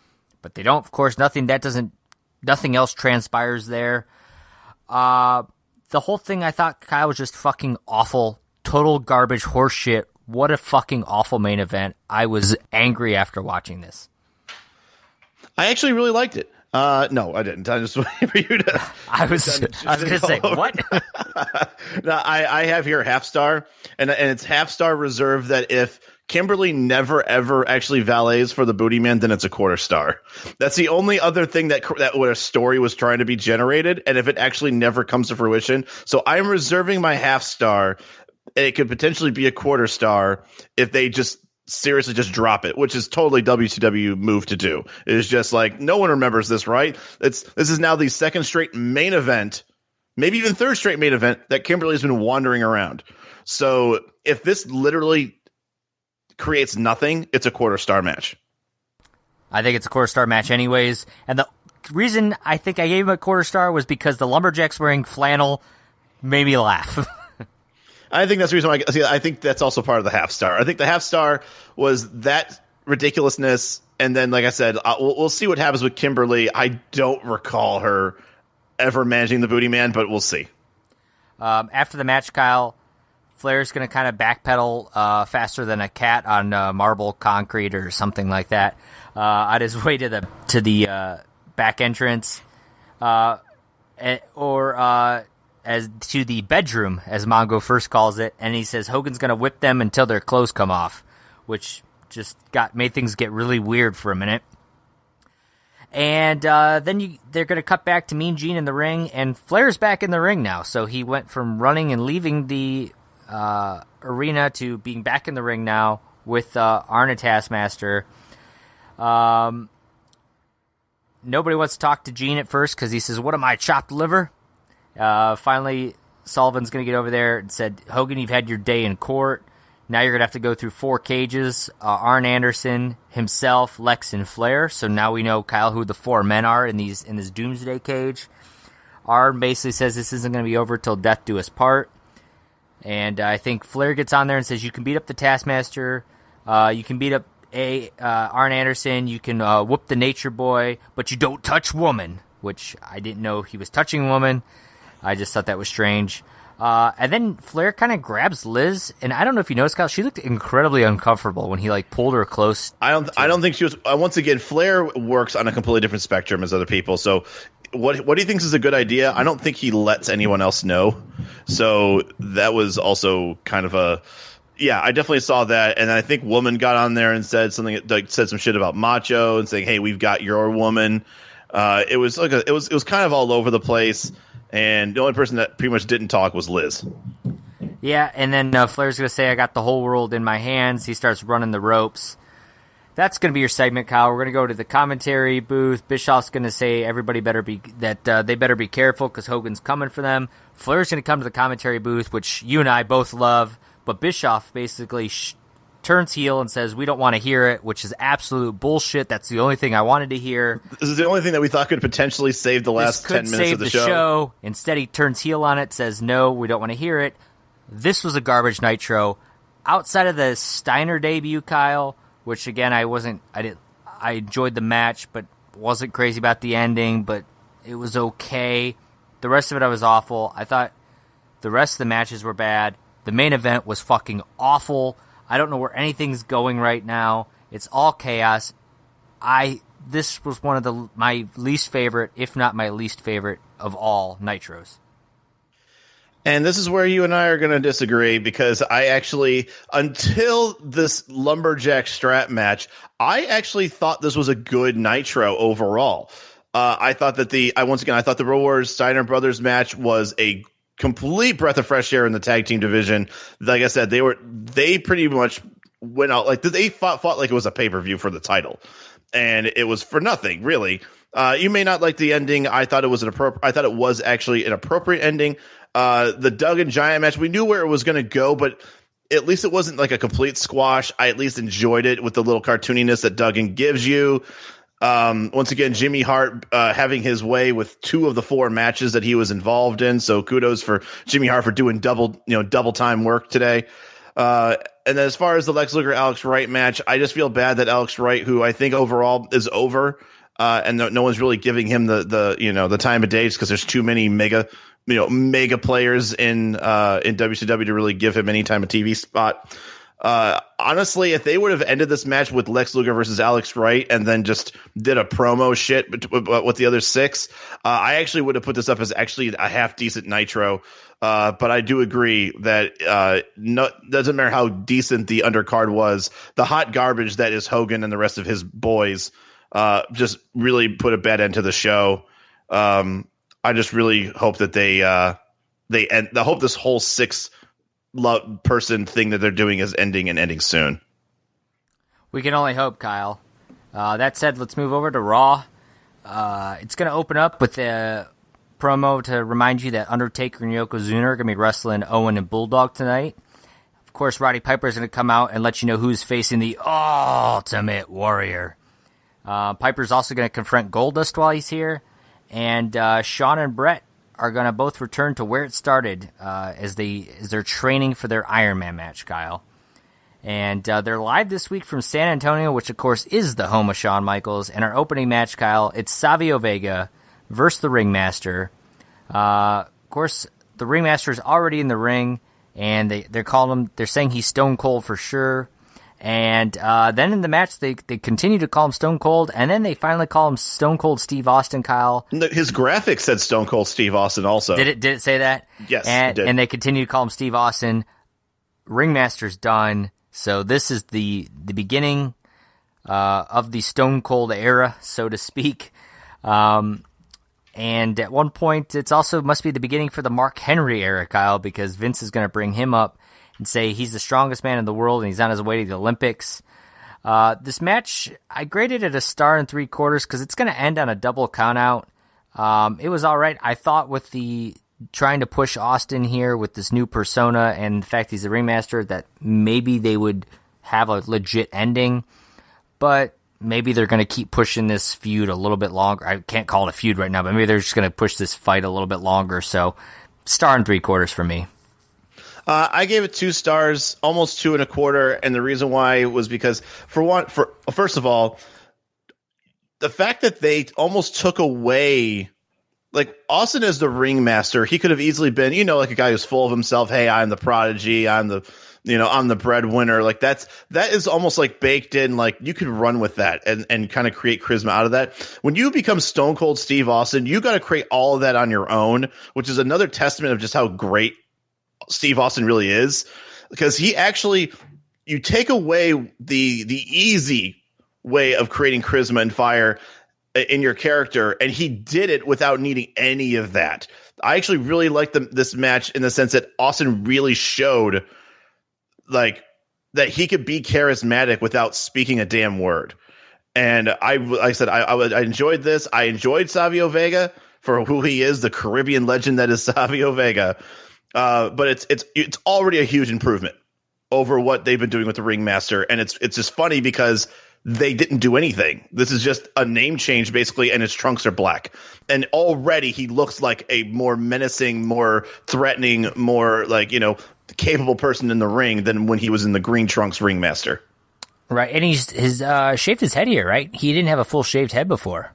but they don't. Of course, nothing else transpires there. The whole thing I thought, Kyle, was just fucking awful. Total garbage horse shit. What a fucking awful main event. I was angry after watching this. I actually really liked it. No, I didn't. I just waiting for you to. I was going to say, what? No, I have here half star, and it's half star reserved that if Kimberly never ever actually valets for the booty man, then it's a quarter star. That's the only other thing that what a story was trying to be generated, and if it actually never comes to fruition, so I'm reserving my half star. It could potentially be a quarter star if they just seriously just drop it, which is totally WCW move to do. It is just like, no one remembers this, right? This is now the second straight main event, maybe even third straight main event that Kimberly's been wandering around. So if this literally creates nothing, it's a quarter star match. I think it's a quarter star match anyways. And the reason I think I gave him a quarter star was because the Lumberjacks wearing flannel made me laugh. I think that's the reason why I think that's also part of the half star. I think the half star was that ridiculousness. And then, like I said, we'll see what happens with Kimberly. I don't recall her ever managing the booty man, but we'll see. After the match, Kyle, Flair's going to kind of backpedal faster than a cat on marble concrete or something like that on his way to the back entrance, as to the bedroom, as Mongo first calls it, and he says Hogan's going to whip them until their clothes come off, which just made things get really weird for a minute. And then they're going to cut back to Mean Gene in the ring, and Flair's back in the ring now. So he went from running and leaving the arena to being back in the ring now with Arn Taskmaster. Nobody wants to talk to Gene at first because he says, "What am I, chopped liver?" Finally, Sullivan's going to get over there and said, "Hogan, you've had your day in court. Now you're going to have to go through 4 cages. Arn Anderson, himself, Lex, and Flair." So now we know, Kyle, who the 4 men are in this Doomsday cage. Arn basically says this isn't going to be over till death do us part. And I think Flair gets on there and says, you can beat up the Taskmaster, you can beat up Arn Anderson, you can whoop the Nature Boy, but you don't touch woman, which I didn't know he was touching woman. I just thought that was strange. And then Flair kind of grabs Liz, and I don't know if you noticed, Kyle, she looked incredibly uncomfortable when he pulled her close. I don't think she was. Once again, Flair works on a completely different spectrum as other people. So, what he thinks is a good idea, I don't think he lets anyone else know. So that was also kind of a. Yeah, I definitely saw that, and I think Woman got on there and said something, said some shit about Macho and saying, "Hey, we've got your woman." It was it was kind of all over the place. And the only person that pretty much didn't talk was Liz. Yeah, and then Flair's going to say, "I got the whole world in my hands." He starts running the ropes. that's going to be your segment, Kyle. We're going to go to the commentary booth. Bischoff's going to say everybody better be they better be careful because Hogan's coming for them. Flair's going to come to the commentary booth, which you and I both love, but Bischoff basically turns heel and says we don't want to hear it, which is absolute bullshit. That's the only thing I wanted to hear. This is the only thing that we thought could potentially save the last 10 minutes of the show. Instead, he turns heel on it, says no, we don't want to hear it. This was a garbage Nitro. Outside of the Steiner debut, Kyle, which again I enjoyed the match, but wasn't crazy about the ending, but it was okay. The rest of it I was awful. I thought the rest of the matches were bad. The main event was fucking awful. I don't know where anything's going right now. It's all chaos. This was one of my least favorite, if not my least favorite, of all Nitros. And this is where you and I are going to disagree because I actually, until this lumberjack strap match, I actually thought this was a good Nitro overall. I thought that I thought the Road Warriors Steiner Brothers match was a complete breath of fresh air in the tag team division. Like I said, they pretty much went out like they fought like it was a pay-per-view for the title, and it was for nothing really. You may not like the ending. I thought it was actually an appropriate ending. The Duggan Giant match, we knew where it was going to go, but at least it wasn't like a complete squash. I at least enjoyed it with the little cartooniness that Duggan gives you. Once again, Jimmy Hart having his way with 2 of the 4 matches that he was involved in. So kudos for Jimmy Hart for doing double time work today. And then as far as the Lex Luger Alex Wright match, I just feel bad that Alex Wright, who I think overall is over, and no one's really giving him the time of day because there's too many mega players in WCW to really give him any time of TV spot. Honestly, if they would have ended this match with Lex Luger versus Alex Wright and then just did a promo shit with the other 6, I actually would have put this up as actually a half decent Nitro. But I do agree that doesn't matter how decent the undercard was, the hot garbage that is Hogan and the rest of his boys just really put a bad end to the show. I just really hope that they end. I hope this whole 6 person thing that they're doing is ending soon. We can only hope, Kyle. That said, let's move over to Raw. It's going to open up with a promo to remind you that Undertaker and Yokozuna are going to be wrestling Owen and Bulldog tonight. Of course, Roddy Piper is going to come out and let you know who's facing the Ultimate Warrior. Piper's also going to confront Goldust while he's here. And Shawn and Brett are going to both return to where it started as they're training for their Iron Man match, Kyle. And they're live this week from San Antonio, which, of course, is the home of Shawn Michaels. And our opening match, Kyle, it's Savio Vega versus the Ringmaster. Of course, the Ringmaster is already in the ring, and they're saying he's Stone Cold for sure. And then in the match, they continue to call him Stone Cold, and then they finally call him Stone Cold Steve Austin, Kyle. His graphics said Stone Cold Steve Austin also. Did it say that? Yes, it did. And they continue to call him Steve Austin. Ringmaster's done. So this is the beginning of the Stone Cold era, so to speak. And at one point, it's also must be the beginning for the Mark Henry era, Kyle, because Vince is going to bring him up and say he's the strongest man in the world and he's on his way to the Olympics. This match, I graded it a 1.75 because it's going to end on a double countout. It was all right. I thought with the trying to push Austin here with this new persona and the fact he's the Ringmaster that maybe they would have a legit ending, but maybe they're going to keep pushing this feud a little bit longer. I can't call it a feud right now, but maybe they're just going to push this fight a little bit longer. So 1.75 for me. I gave it 2 stars, almost 2.25, and the reason why was because first of all, the fact that they almost took away, like Austin as the Ringmaster, he could have easily been, like a guy who's full of himself. Hey, I'm the prodigy. I'm the breadwinner. Like that is almost like baked in. Like you could run with that and kind of create charisma out of that. When you become Stone Cold Steve Austin, you got to create all of that on your own, which is another testament of just how great Steve Austin really is, because you take away the easy way of creating charisma and fire in your character, and he did it without needing any of that. I actually really liked this match in the sense that Austin really showed like that he could be charismatic without speaking a damn word. And I enjoyed this. I enjoyed Savio Vega for who he is, the Caribbean legend that is Savio Vega. But it's already a huge improvement over what they've been doing with the Ringmaster. And it's just funny because they didn't do anything. This is just a name change, basically, and his trunks are black. And already he looks like a more menacing, more threatening, more capable person in the ring than when he was in the green trunks Ringmaster. Right, and he's shaved his head here, right? He didn't have a full shaved head before.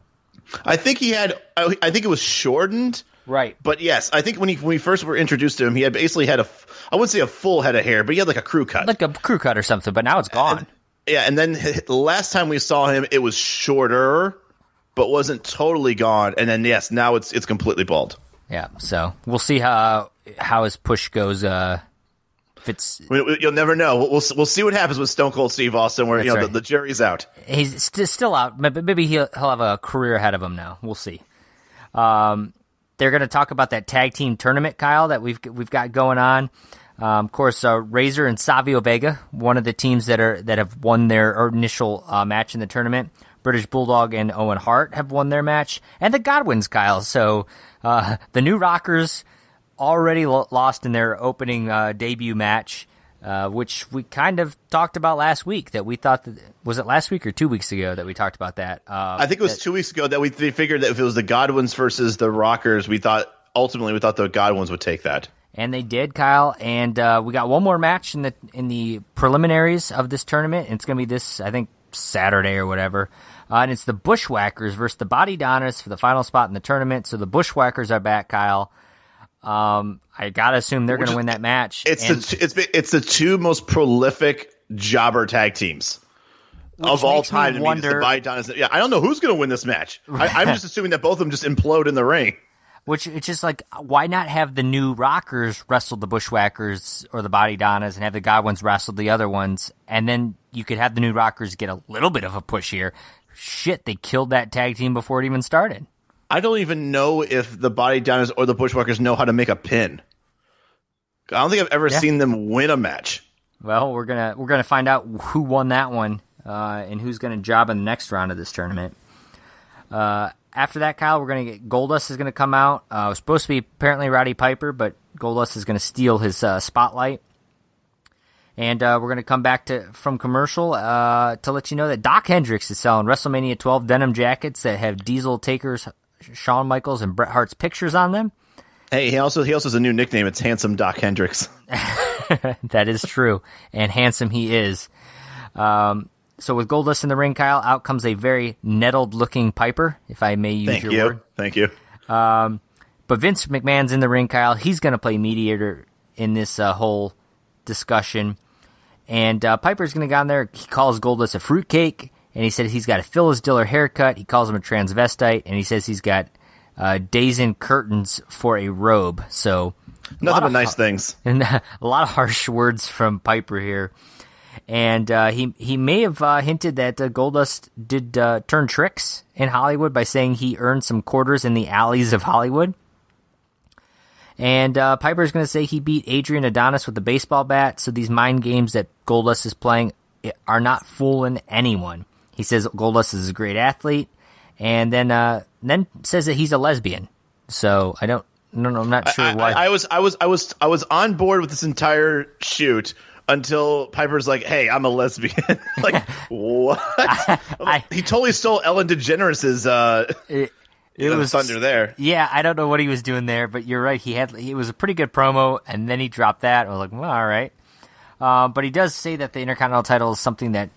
I think he had. I think it was shortened. Right. But yes, I think when we first were introduced to him, he had basically had I wouldn't say a full head of hair, but he had like a crew cut. Like a crew cut or something, but now it's gone. And then the last time we saw him, it was shorter, but wasn't totally gone. And then, yes, now it's completely bald. Yeah, so we'll see how his push goes. You'll never know. We'll see what happens with Stone Cold Steve Austin. Where right. the jury's out. He's still out. Maybe he'll have a career ahead of him now. We'll see. They're going to talk about that tag team tournament, Kyle, that we've got going on. Of course, Razor and Savio Vega, one of the teams that have won their initial match in the tournament. British Bulldog and Owen Hart have won their match, and the Godwins, Kyle. So the New Rockers already lost in their opening debut match, which we kind of talked about last week. That we thought was it last week or 2 weeks ago that we talked about that? I think it was 2 weeks ago that they figured that if it was the Godwins versus the Rockers, we thought the Godwins would take that. And they did, Kyle. And we got one more match in the preliminaries of this tournament. And it's going to be this, I think, Saturday or whatever. And it's the Bushwhackers versus the Body Donnas for the final spot in the tournament. So the Bushwhackers are back, Kyle. I gotta assume they're going to win that match. It's the two most prolific jobber tag teams of all time. To me, the Body Donnas. Yeah, I don't know who's going to win this match. I'm just assuming that both of them just implode in the ring. Which it's just like, why not have the New Rockers wrestle the Bushwhackers or the Body Donnas and have the Godwins wrestle the other ones, and then you could have the New Rockers get a little bit of a push here. Shit, they killed that tag team before it even started. I don't even know if the Body Donnas or the Bushwhackers know how to make a pin. I don't think I've ever seen them win a match. Well, we're gonna find out who won that one and who's gonna job in the next round of this tournament. After that, Kyle, we're going to get Goldust is going to come out. It was supposed to be apparently Roddy Piper, but Goldust is going to steal his spotlight. And we're going to come back from commercial to let you know that Doc Hendricks is selling WrestleMania 12 denim jackets that have Diesel, Taker's, Shawn Michaels, and Bret Hart's pictures on them. Hey, he also has a new nickname. It's Handsome Doc Hendricks. That is true, and handsome he is. So with Goldust in the ring, Kyle, out comes a very nettled-looking Piper, if I may use your word. Thank you. But Vince McMahon's in the ring, Kyle. He's going to play mediator in this whole discussion. And Piper's going to go on there. He calls Goldust a fruitcake, and he said he's got a Phyllis Diller haircut. He calls him a transvestite, and he says he's got days in curtains for a robe. So nothing but nice things. And a lot of harsh words from Piper here. And he may have hinted that Goldust did turn tricks in Hollywood by saying he earned some quarters in the alleys of Hollywood. And Piper's going to say he beat Adrian Adonis with a baseball bat, so these mind games that Goldust is playing are not fooling anyone. He says Goldust is a great athlete, and then says that he's a lesbian. So I don't know. I'm not sure why. I was on board with this entire shoot until Piper's like, "Hey, I'm a lesbian." Like, what? He totally stole Ellen DeGeneres' thunder there. Yeah, I don't know what he was doing there, but you're right. It was a pretty good promo, and then he dropped that. I was like, well, all right. But he does say that the Intercontinental title is something that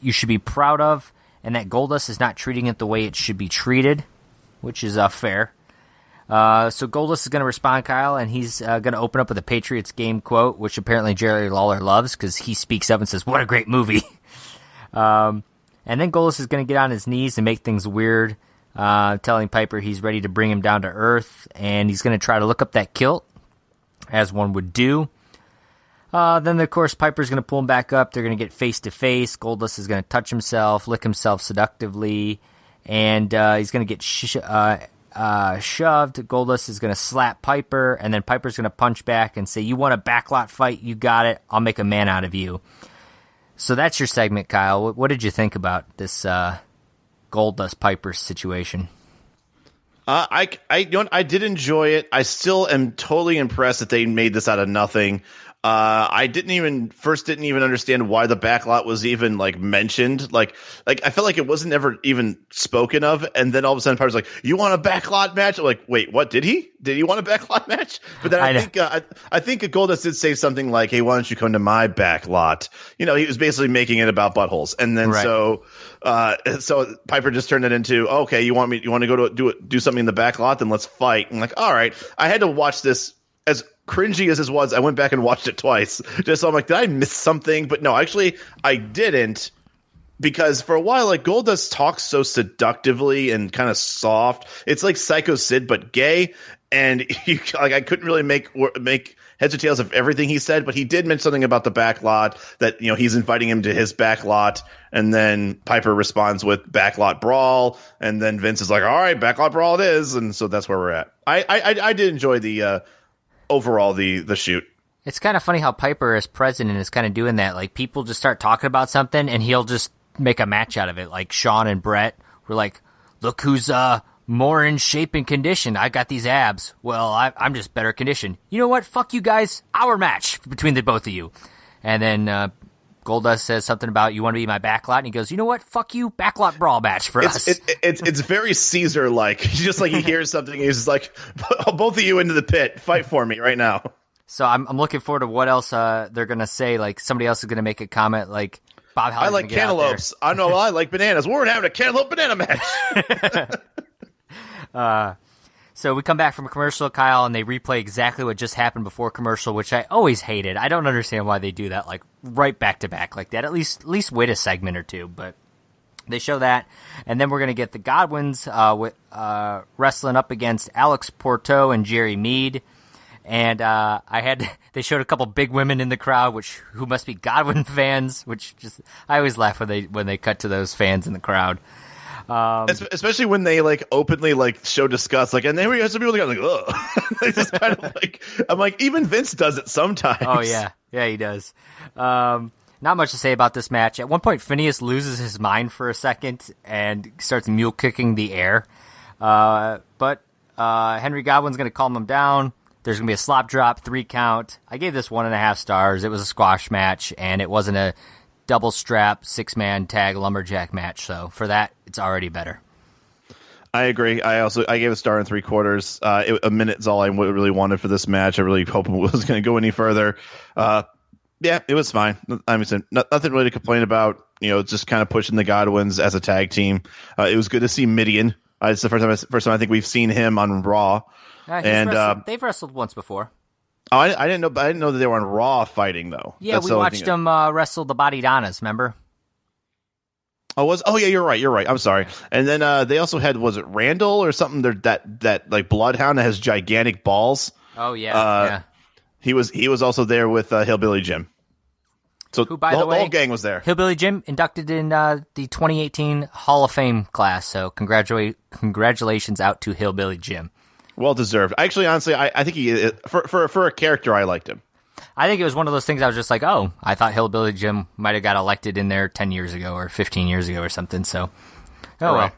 you should be proud of, and that Goldust is not treating it the way it should be treated, which is fair. So Goldust is going to respond, Kyle, and he's going to open up with a Patriots game quote, which apparently Jerry Lawler loves because he speaks up and says, "What a great movie." And then Goldust is going to get on his knees and make things weird, telling Piper he's ready to bring him down to earth, and he's going to try to look up that kilt, as one would do. Then, of course, Piper's going to pull him back up. They're going to get face-to-face. Goldust is going to touch himself, lick himself seductively, and he's going to get shoved. Goldust is going to slap Piper, and then Piper's going to punch back and say, "You want a backlot fight? You got it. I'll make a man out of you." So that's your segment, Kyle. What did you think about this Goldust Piper situation? I did enjoy it. I still am totally impressed that they made this out of nothing. I didn't even understand why the backlot was even like mentioned. Like I felt like it wasn't ever even spoken of. And then all of a sudden, Piper's like, "You want a backlot match?" I'm like, wait, what? Did he want a backlot match? But then I think Goldust did say something like, "Hey, why don't you come to my backlot?" He was basically making it about buttholes. And then so Piper just turned it into, "Okay, you want to go to do something in the backlot? Then let's fight." And I'm like, all right. I had to watch this. As cringy as this was, I went back and watched it twice. Just so I'm like, did I miss something? But no, actually, I didn't. Because for a while, like, Goldust talks so seductively and kind of soft. It's like Psycho Sid, but gay. And I couldn't really make heads or tails of everything he said. But he did mention something about the backlot, that he's inviting him to his backlot. And then Piper responds with backlot brawl. And then Vince is like, all right, backlot brawl it is. And so that's where we're at. I did enjoy the overall the shoot. It's kind of funny how Piper as president is kind of doing that. Like, people just start talking about something and he'll just make a match out of it. Like Shawn and Brett were like, "Look who's more in shape and condition. I got these abs. Well, I'm just better conditioned. You know what? Fuck you guys. Our match between the both of you." And then Goldust says something about, "You want to be my backlot?" And he goes, "You know what? Fuck you. Backlot brawl match for us." It's very Caesar-like. Just like he hears something, he's just like, "Both of you into the pit. Fight for me right now." So I'm looking forward to what else they're going to say. Like, somebody else is going to make a comment like, "Bob, how I like cantaloupes. I know I like bananas. We're having a cantaloupe banana match." So we come back from a commercial, Kyle, and they replay exactly what just happened before commercial, which I always hated. I don't understand why they do that, like, right back to back like that. At least wait a segment or two, but they show that. And then we're going to get the Godwins wrestling up against Alex Porto and Jerry Mead. And they showed a couple big women in the crowd, who must be Godwin fans, which just, I always laugh when they cut to those fans in the crowd. Especially when they like openly like show disgust, like, and then we have some people that go like, ugh. They just kind of like, I'm like, even Vince does it sometimes. Oh yeah, he does. Not much to say about this match. At one point, Phineas loses his mind for a second and starts mule kicking the air. But Henry Godwin's going to calm him down. There's going to be a slop drop, 3 count. I gave this 1.5 stars. It was a squash match, and it wasn't a double strap 6-man tag lumberjack match. So for that, it's already better. I agree. I gave a star and 3/4. A minute is all I really wanted for this match. I really hope it was going to go any further. Yeah, it was fine. I mean, nothing really to complain about. Just kind of pushing the Godwins as a tag team. It was good to see Midian. It's the first time I think we've seen him on Raw. They've wrestled once before. Oh, I didn't know that they were on Raw fighting though. Yeah, we watched them wrestle the Body Donnas. Remember? Oh yeah, you're right. I'm sorry. And then they also had, was it Randall or something? That like bloodhound that has gigantic balls. Oh yeah. He was also there with Hillbilly Jim. So who, by the way, the whole gang was there. Hillbilly Jim inducted in the 2018 Hall of Fame class. So congratulations out to Hillbilly Jim. Well deserved. Actually, honestly, I think he for a character, I liked him. I think it was one of those things I was just like, oh, I thought Hillbilly Jim might have got elected in there 10 years ago or 15 years ago or something. So, well.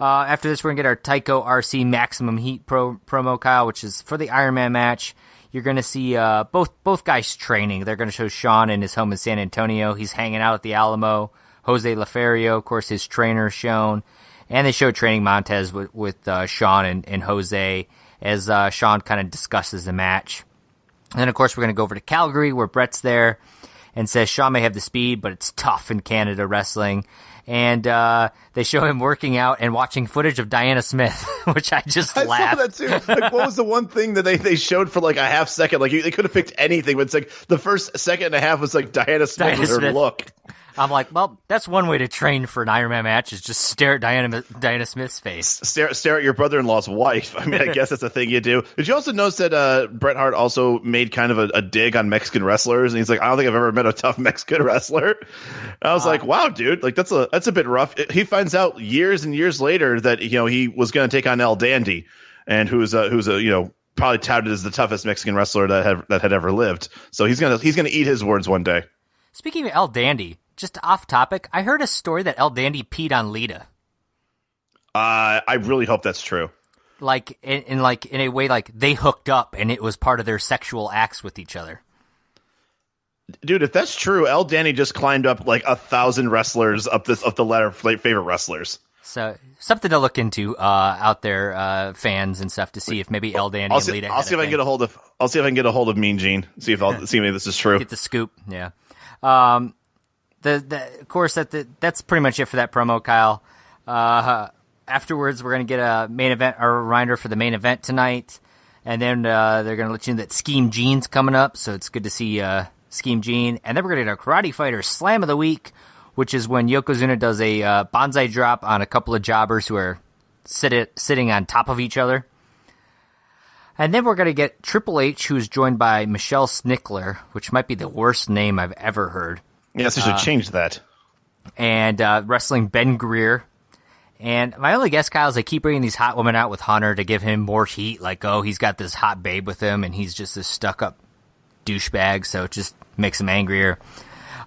After this, we're going to get our Tycho RC Maximum Heat promo, Kyle, which is for the Iron Man match. You're going to see both guys training. They're going to show Shawn in his home in San Antonio. He's hanging out at the Alamo. Jose Laferio, of course, his trainer, shown. And they show a training montage with Shawn and Jose as Shawn kind of discusses the match. And then, of course, we're going to go over to Calgary where Brett's there and says Shawn may have the speed, but it's tough in Canada wrestling. And they show him working out and watching footage of Diana Smith, which I just laughed. I saw that too. Like, what was the one thing that they showed for like a half second? Like, they could have picked anything, but it's like the first second and a half was like Diana Smith with her look. I'm like, well, that's one way to train for an Iron Man match is just stare at Diana Smith's face. Stare at your brother-in-law's wife. I mean, I guess that's a thing you do. Did you also notice that Bret Hart also made kind of a dig on Mexican wrestlers? And he's like, I don't think I've ever met a tough Mexican wrestler. I was like, wow, dude, like that's a bit rough. He finds out years and years later that he was going to take on El Dandy, and who's a probably touted as the toughest Mexican wrestler that had ever lived. So he's gonna eat his words one day. Speaking of El Dandy, just off topic, I heard a story that El Dandy peed on Lita. I really hope that's true. Like in a way, like they hooked up and it was part of their sexual acts with each other. Dude, if that's true, El Dandy just climbed up like 1,000 wrestlers up the ladder of favorite wrestlers. So something to look into out there, fans and stuff, to see if maybe El Dandy and Lita. I'll see if I can get a hold of Mean Gene. See if maybe this is true. Get the scoop. Yeah. Of course that's pretty much it for that promo, Kyle. Afterwards, we're gonna get a reminder for the main event tonight, and then they're gonna let you know that Scheme Gene's coming up. So it's good to see Scheme Gene, and then we're gonna get a Karate Fighter Slam of the Week, which is when Yokozuna does a bonsai drop on a couple of jobbers who are sitting on top of each other. And then we're going to get Triple H, who's joined by Michelle Snickler, which might be the worst name I've ever heard. Yes, they should change that. And wrestling Ben Greer. And my only guess, Kyle, is they keep bringing these hot women out with Hunter to give him more heat. Like, oh, he's got this hot babe with him, and he's just this stuck-up douchebag, so it just makes him angrier.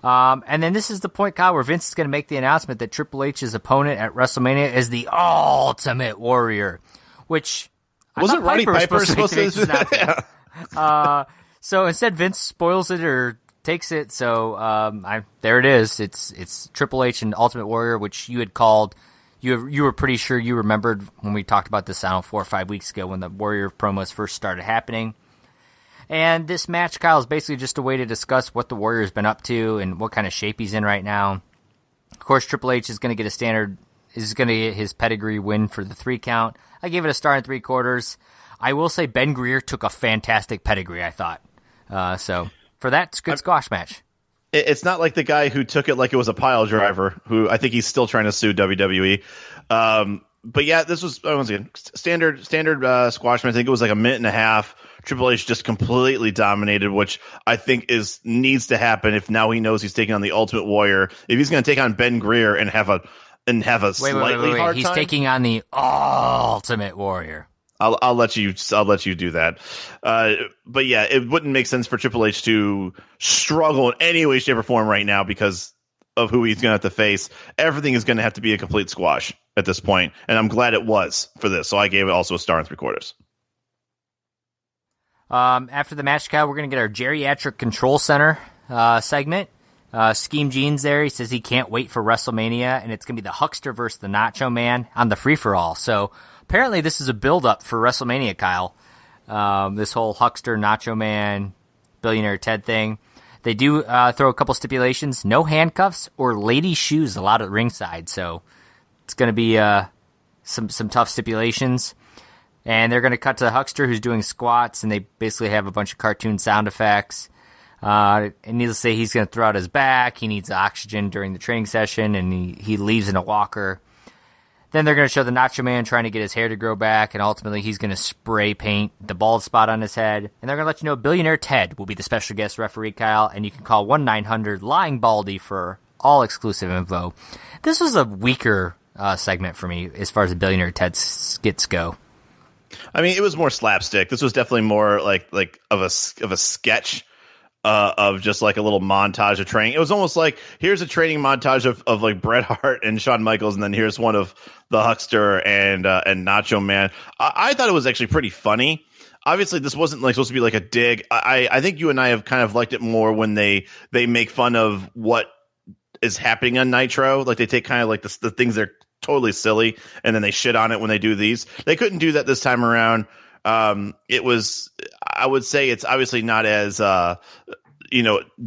And then this is the point, Kyle, where Vince is going to make the announcement that Triple H's opponent at WrestleMania is the Ultimate Warrior, which wasn't Roddy Piper supposed to? So instead, Vince spoils it or takes it. So there it is. It's Triple H and Ultimate Warrior, which you had called. You were pretty sure you remembered when we talked about this, I don't know, 4 or 5 weeks ago when the Warrior promos first started happening. And this match, Kyle, is basically just a way to discuss what the Warrior's been up to and what kind of shape he's in right now. Of course, Triple H is going to get his pedigree win for the 3 count. I gave it a star and 3/4. I will say Ben Greer took a fantastic pedigree, I thought. So for that, it's a good squash match. It's not like the guy who took it like it was a pile driver, who I think he's still trying to sue WWE. But yeah, this was once again standard squash match. I think it was like a minute and a half. Triple H just completely dominated, which I think needs to happen if now he knows he's taking on the Ultimate Warrior. If he's going to take on Ben Greer and have a slightly hard he's time, taking on the Ultimate Warrior. I'll let you do that. But yeah, it wouldn't make sense for Triple H to struggle in any way, shape, or form right now because of who he's going to have to face. Everything is going to have to be a complete squash at this point, and I'm glad it was for this. So I gave it also a star and 3/4. After the match, Kyle, we're going to get our Geriatric Control Center segment. Scheme Gene's there. He says he can't wait for WrestleMania, and it's going to be the Huckster versus the Nacho Man on the free-for-all. So apparently this is a build-up for WrestleMania, Kyle. This whole Huckster, Nacho Man, Billionaire Ted thing. They do throw a couple stipulations. No handcuffs or ladies' shoes allowed at ringside. So it's going to be some tough stipulations. And they're going to cut to the Huckster, who's doing squats, and they basically have a bunch of cartoon sound effects. And needless to say, he's going to throw out his back. He needs oxygen during the training session, and he leaves in a walker. Then they're going to show the Nacho Man trying to get his hair to grow back, and ultimately he's going to spray paint the bald spot on his head. And they're going to let you know Billionaire Ted will be the special guest referee, Kyle, and you can call 1-900-LYING-BALDY for all exclusive info. This was a weaker segment for me as far as the Billionaire Ted skits go. I mean, it was more slapstick. This was definitely more like of a sketch of just like a little montage of training. It was almost like here's a training montage of like Bret Hart and Shawn Michaels, and then here's one of the Huckster and Nacho Man. I thought it was actually pretty funny. Obviously, this wasn't like supposed to be like a dig. I think you and I have kind of liked it more when they make fun of what is happening on Nitro. Like they take kind of like the things that are totally silly, and then they shit on it when they do these. They couldn't do that this time around. It was, I would say it's obviously not as,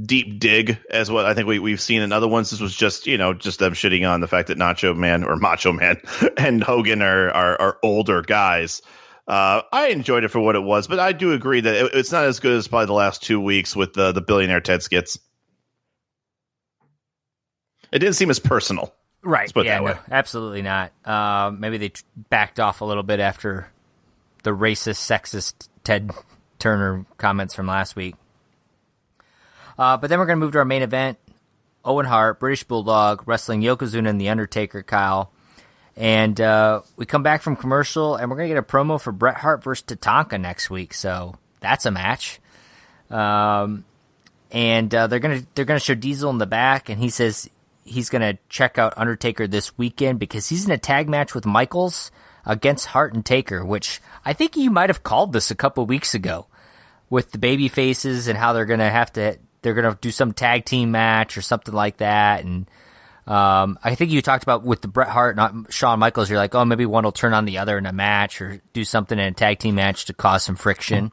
deep dig as what I think we've seen in other ones. This was just them shitting on the fact that Nacho Man or Macho Man and Hogan are older guys. I enjoyed it for what it was, but I do agree that it's not as good as probably the last 2 weeks with the Billionaire Ted skits. It didn't seem as personal. Right. Let's put it that way. No, absolutely not. Maybe they backed off a little bit after the racist, sexist Ted Turner comments from last week. But then we're going to move to our main event. Owen Hart, British Bulldog, wrestling Yokozuna and The Undertaker, Kyle. And we come back from commercial, and we're going to get a promo for Bret Hart versus Tatanka next week. So that's a match. And they're gonna show Diesel in the back, and he says he's going to check out Undertaker this weekend because he's in a tag match with Michaels against Hart and Taker, which I think you might have called this a couple weeks ago with the baby faces and how they're going to do some tag team match or something like that. And I think you talked about with the Bret Hart, not Shawn Michaels, you're like, oh, maybe one will turn on the other in a match or do something in a tag team match to cause some friction.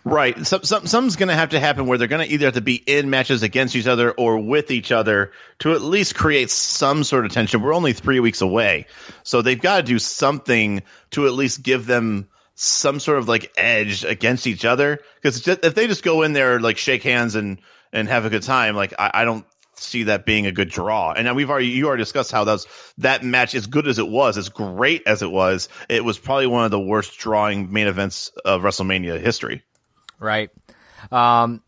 Right. Something's going to have to happen where they're going to either have to be in matches against each other or with each other to at least create some sort of tension. We're only 3 weeks away. So they've got to do something to at least give them some sort of like edge against each other. Because if they just go in there, like shake hands and have a good time, like I don't see that being a good draw. And you already discussed how that match, as good as it was, as great as it was probably one of the worst drawing main events of WrestleMania history. Right. And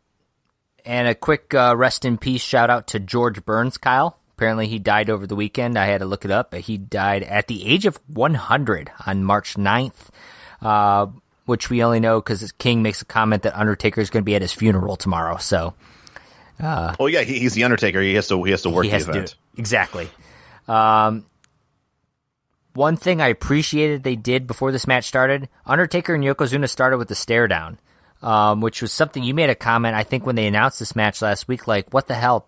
a quick rest in peace shout out to George Burns, Kyle. Apparently he died over the weekend. I had to look it up. He died at the age of 100 on March 9th, which we only know because King makes a comment that Undertaker is going to be at his funeral tomorrow. So, well, yeah, he's the Undertaker. He has to work the event. Exactly. One thing I appreciated they did before this match started, Undertaker and Yokozuna started with the stare down. Which was something you made a comment, I think, when they announced this match last week, like, what the hell?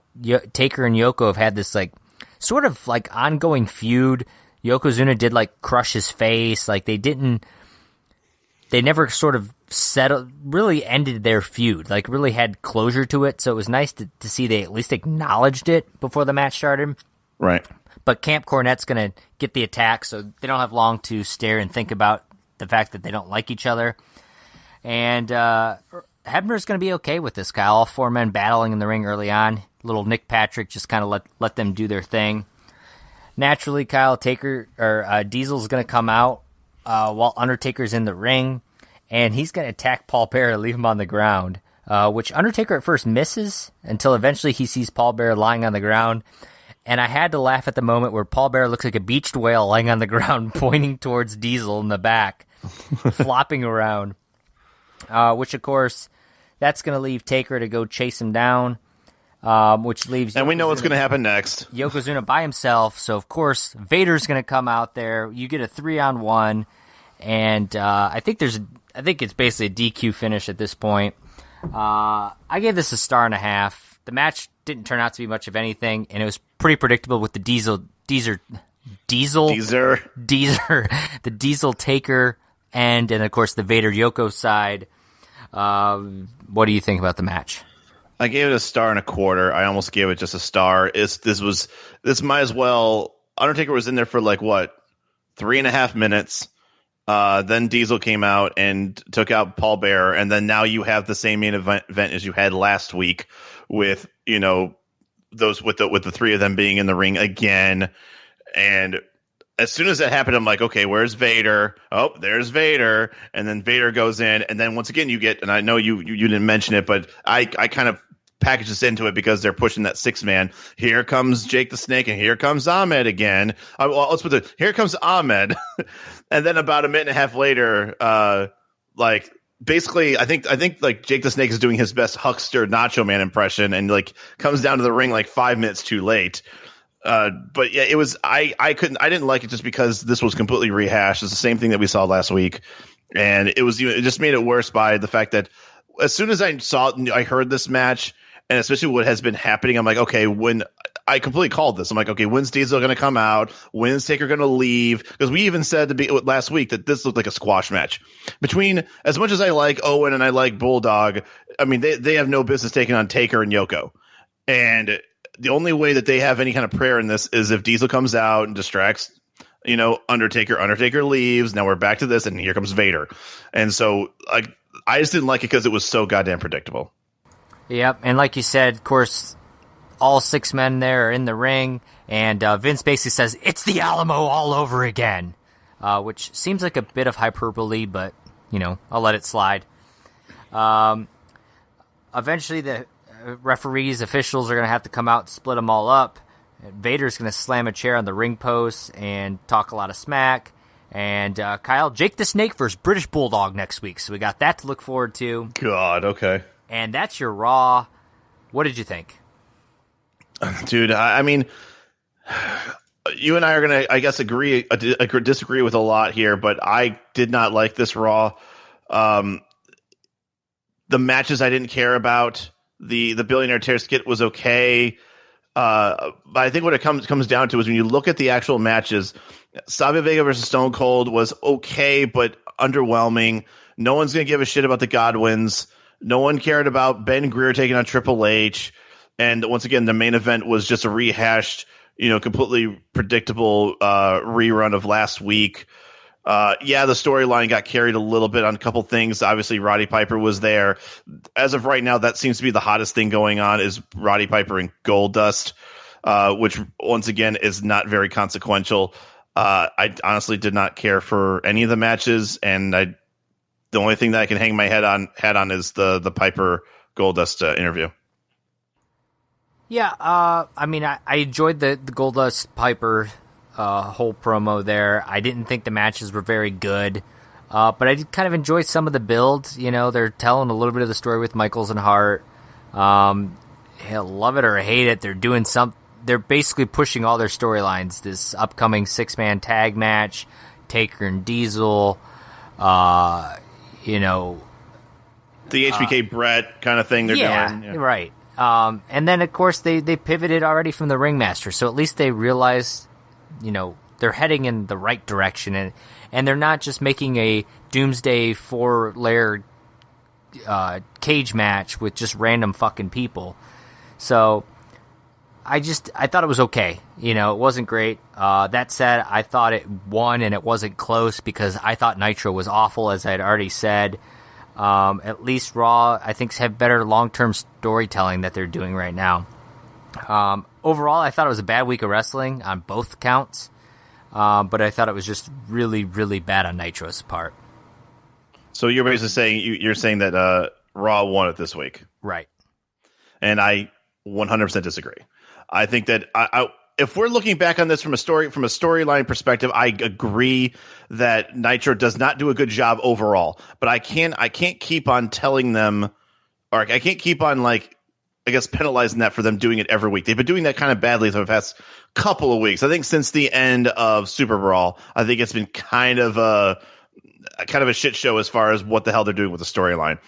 Taker and Yoko have had this, like, sort of, like, ongoing feud. Yokozuna did, like, crush his face. Like, they never sort of really ended their feud, like, really had closure to it. So it was nice to see they at least acknowledged it before the match started. Right. But Camp Cornette's going to get the attack, so they don't have long to stare and think about the fact that they don't like each other. And Hebner's going to be okay with this, Kyle. All four men battling in the ring early on. Little Nick Patrick just kind of let them do their thing. Naturally, Kyle, Diesel's going to come out while Undertaker's in the ring, and he's going to attack Paul Bearer and leave him on the ground, which Undertaker at first misses until eventually he sees Paul Bearer lying on the ground. And I had to laugh at the moment where Paul Bearer looks like a beached whale lying on the ground, pointing towards Diesel in the back, flopping around. Which, of course, that's going to leave Taker to go chase him down, which leaves... And we know what's going to happen next. Yokozuna by himself, so, of course, Vader's going to come out there. You get a 3-on-1, and I think it's basically a DQ finish at this point. I gave this a 1.5 stars. The match didn't turn out to be much of anything, and it was pretty predictable with the Diesel Taker and of course, the Vader Yoko side. What do you think about the match? I gave it a 1.25 stars. I almost gave it just a star. This might as well. Undertaker was in there for 3.5 minutes. Then Diesel came out and took out Paul Bearer, and then now you have the same main event as you had last week with those with the three of them being in the ring again. And as soon as that happened, I'm like, okay, where's Vader? Oh, there's Vader. And then Vader goes in. And then once again, you get, and I know you didn't mention it, but I kind of package this into it because they're pushing that 6-man. Here comes Jake the Snake, and here comes Ahmed again. Well, let's put here comes Ahmed. And then about a minute and a half later, basically, I think like Jake the Snake is doing his best Huckster Nacho Man impression and comes down to the ring 5 minutes too late. But yeah, it was, I didn't like it just because this was completely rehashed. It's the same thing that we saw last week. And it just made it worse by the fact that as soon as I heard this match, and especially what has been happening, I'm like, okay, when I completely called this, I'm like, okay, when's Diesel going to come out? When's Taker going to leave? Because we even said last week that this looked like a squash match. Between, as much as I like Owen and I like Bulldog, I mean, they have no business taking on Taker and Yoko. And the only way that they have any kind of prayer in this is if Diesel comes out and distracts, Undertaker. Undertaker leaves. Now we're back to this, and here comes Vader. And so, I just didn't like it because it was so goddamn predictable. Yep, and like you said, of course, all 6 men there are in the ring, And Vince basically says, it's the Alamo all over again, which seems like a bit of hyperbole, but, I'll let it slide. Eventually, the referees, officials are going to have to come out and split them all up. Vader's going to slam a chair on the ring post and talk a lot of smack. And, Kyle, Jake the Snake versus British Bulldog next week. So we got that to look forward to. God, okay. And that's your Raw. What did you think? Dude, I mean, you and I are going to, I guess, disagree with a lot here, but I did not like this Raw. The matches I didn't care about. The Billionaire Tear skit was okay. But I think what it comes down to is when you look at the actual matches, Savio Vega versus Stone Cold was okay, but underwhelming. No one's going to give a shit about the Godwins. No one cared about Ben Greer taking on Triple H. And once again, the main event was just a rehashed, completely predictable rerun of last week. The storyline got carried a little bit on a couple things. Obviously, Roddy Piper was there. As of right now, that seems to be the hottest thing going on is Roddy Piper and Goldust, which once again is not very consequential. I honestly did not care for any of the matches, and the only thing that I can hang my head on is the Piper Goldust interview. Yeah, I mean, I enjoyed the Goldust Piper whole promo there. I didn't think the matches were very good, but I did kind of enjoy some of the build. They're telling a little bit of the story with Michaels and Hart. Love it or hate it, they're doing they're basically pushing all their storylines. This upcoming 6-man tag match, Taker and Diesel, the HBK Brett kind of thing they're doing. Yeah, right. And then, of course, they pivoted already from the Ringmaster, so at least they realized, they're heading in the right direction, and they're not just making a Doomsday 4-layer cage match with just random fucking people. So I thought it was okay. It wasn't great. That said, I thought it won and it wasn't close because I thought Nitro was awful, as I had already said. At least Raw, I think, have better long-term storytelling that they're doing right now. Overall, I thought it was a bad week of wrestling on both counts, but I thought it was just really, really bad on Nitro's part. So you're basically saying you're saying that Raw won it this week, right? And I 100% disagree. I think that if we're looking back on this from a storyline perspective, I agree that Nitro does not do a good job overall. But I can't keep on telling them, or I can't keep on penalizing that for them doing it every week. They've been doing that kind of badly for the past couple of weeks. I think since the end of Super Brawl, I think it's been kind of a shit show as far as what the hell they're doing with the storyline.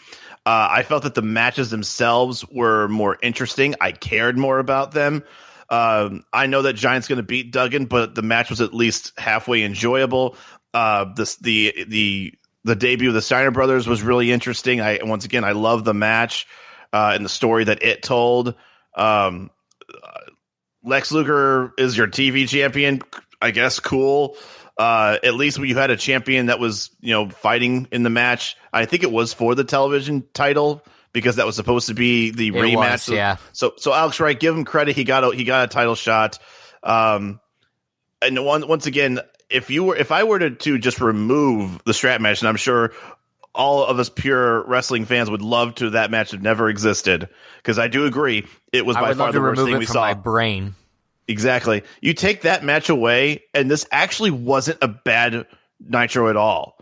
I felt that the matches themselves were more interesting. I cared more about them. I know that Giant's going to beat Duggan, but the match was at least halfway enjoyable. The debut of the Steiner brothers was really interesting. I love the match and the story that it told. Lex Luger is your TV champion, I guess. Cool. At least you had a champion that was, fighting in the match. I think it was for the television title because that was supposed to be the rematch. Yeah. So Alex Wright, give him credit. He got a title shot. And once again, if I were to just remove the strap match, and I'm sure all of us pure wrestling fans would love to that match have never existed, because I do agree it was by far the worst thing we saw. My brain. Exactly. You take that match away, and this actually wasn't a bad Nitro at all.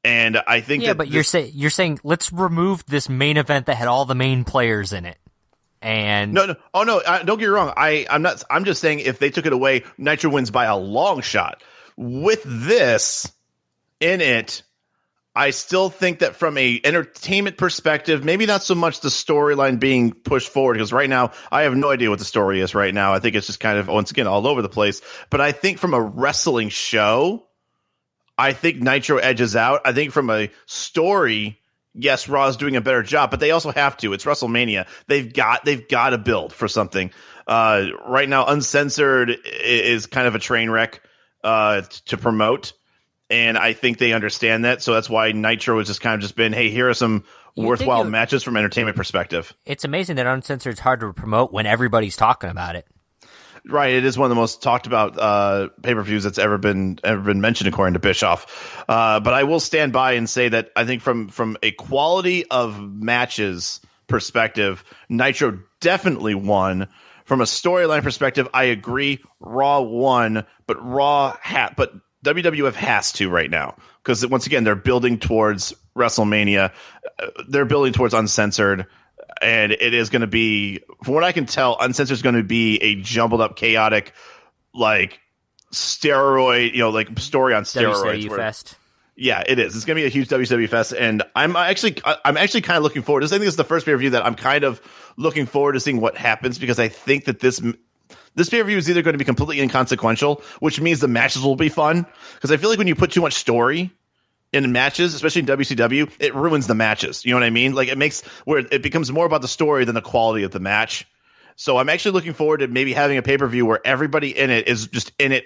And I think but you're saying let's remove this main event that had all the main players in it. And no, don't get me wrong. I'm just saying if they took it away, Nitro wins by a long shot. With this in it, I still think that from a entertainment perspective, maybe not so much the storyline being pushed forward, because right now I have no idea what the story is right now. I think it's just kind of, once again, all over the place. But I think from a wrestling show, I think Nitro edges out. I think from a story, yes, Raw is doing a better job, but they also have to. It's WrestleMania. They've got to build for something. Right now, Uncensored is kind of a train wreck to promote. And I think they understand that. So that's why Nitro has just kind of just been, hey, here are some worthwhile matches from an entertainment perspective. It's amazing that Uncensored is hard to promote when everybody's talking about it. Right, it is one of the most talked about pay-per-views that's ever been mentioned, according to Bischoff. But I will stand by and say that I think from a quality of matches perspective, Nitro definitely won. From a storyline perspective, I agree, Raw won, but but WWF has to right now, because once again they're building towards WrestleMania, they're building towards Uncensored. And it is going to be, from what I can tell, Uncensored is going to be a jumbled up, chaotic, like steroid, like story on steroids. WCW Fest. Yeah, it is. It's going to be a huge WCW Fest, and I'm actually kind of looking forward. I think this is the first pay-per-view that I'm kind of looking forward to seeing what happens, because I think that this pay-per-view is either going to be completely inconsequential, which means the matches will be fun, because I feel like when you put too much story in matches, especially in WCW, it ruins the matches. You know what I mean? Like, it makes where it becomes more about the story than the quality of the match. So I'm actually looking forward to maybe having a pay-per-view where everybody in it is just in it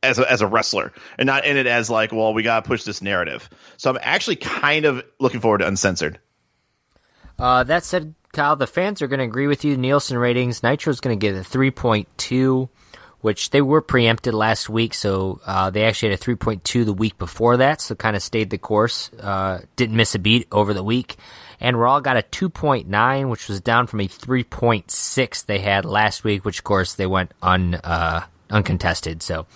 as a wrestler, and not in it as like, well, we got to push this narrative. So I'm actually kind of looking forward to Uncensored. That said, Kyle, the fans are going to agree with you. Nielsen ratings, Nitro's going to get a 3.2. which they were preempted last week, so they actually had a 3.2 the week before that, so kind of stayed the course, didn't miss a beat over the week. And Raw got a 2.9, which was down from a 3.6 they had last week, which, of course, they went uncontested. So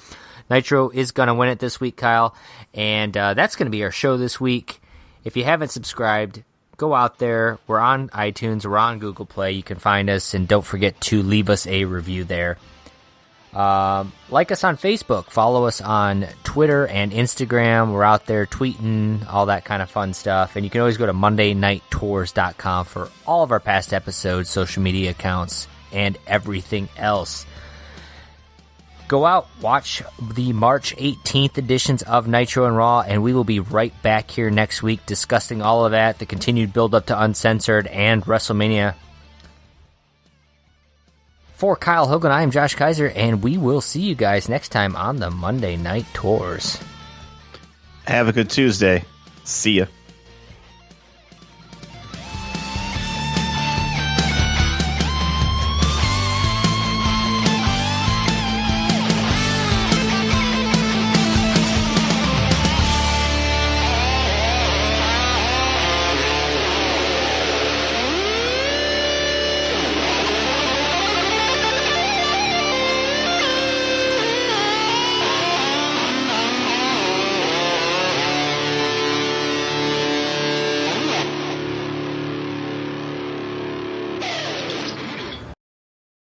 Nitro is going to win it this week, Kyle, and that's going to be our show this week. If you haven't subscribed, go out there. We're on iTunes, we're on Google Play. You can find us, and don't forget to leave us a review there. Like us on Facebook, follow us on Twitter and Instagram. We're out there tweeting, all that kind of fun stuff. And you can always go to MondayNightTours.com for all of our past episodes, social media accounts, and everything else. Go out, watch the March 18th editions of Nitro and Raw, and we will be right back here next week discussing all of that, the continued build-up to Uncensored and WrestleMania. For Kyle Hogan, I am Josh Kaiser, and we will see you guys next time on the Monday Night Tours. Have a good Tuesday. See ya.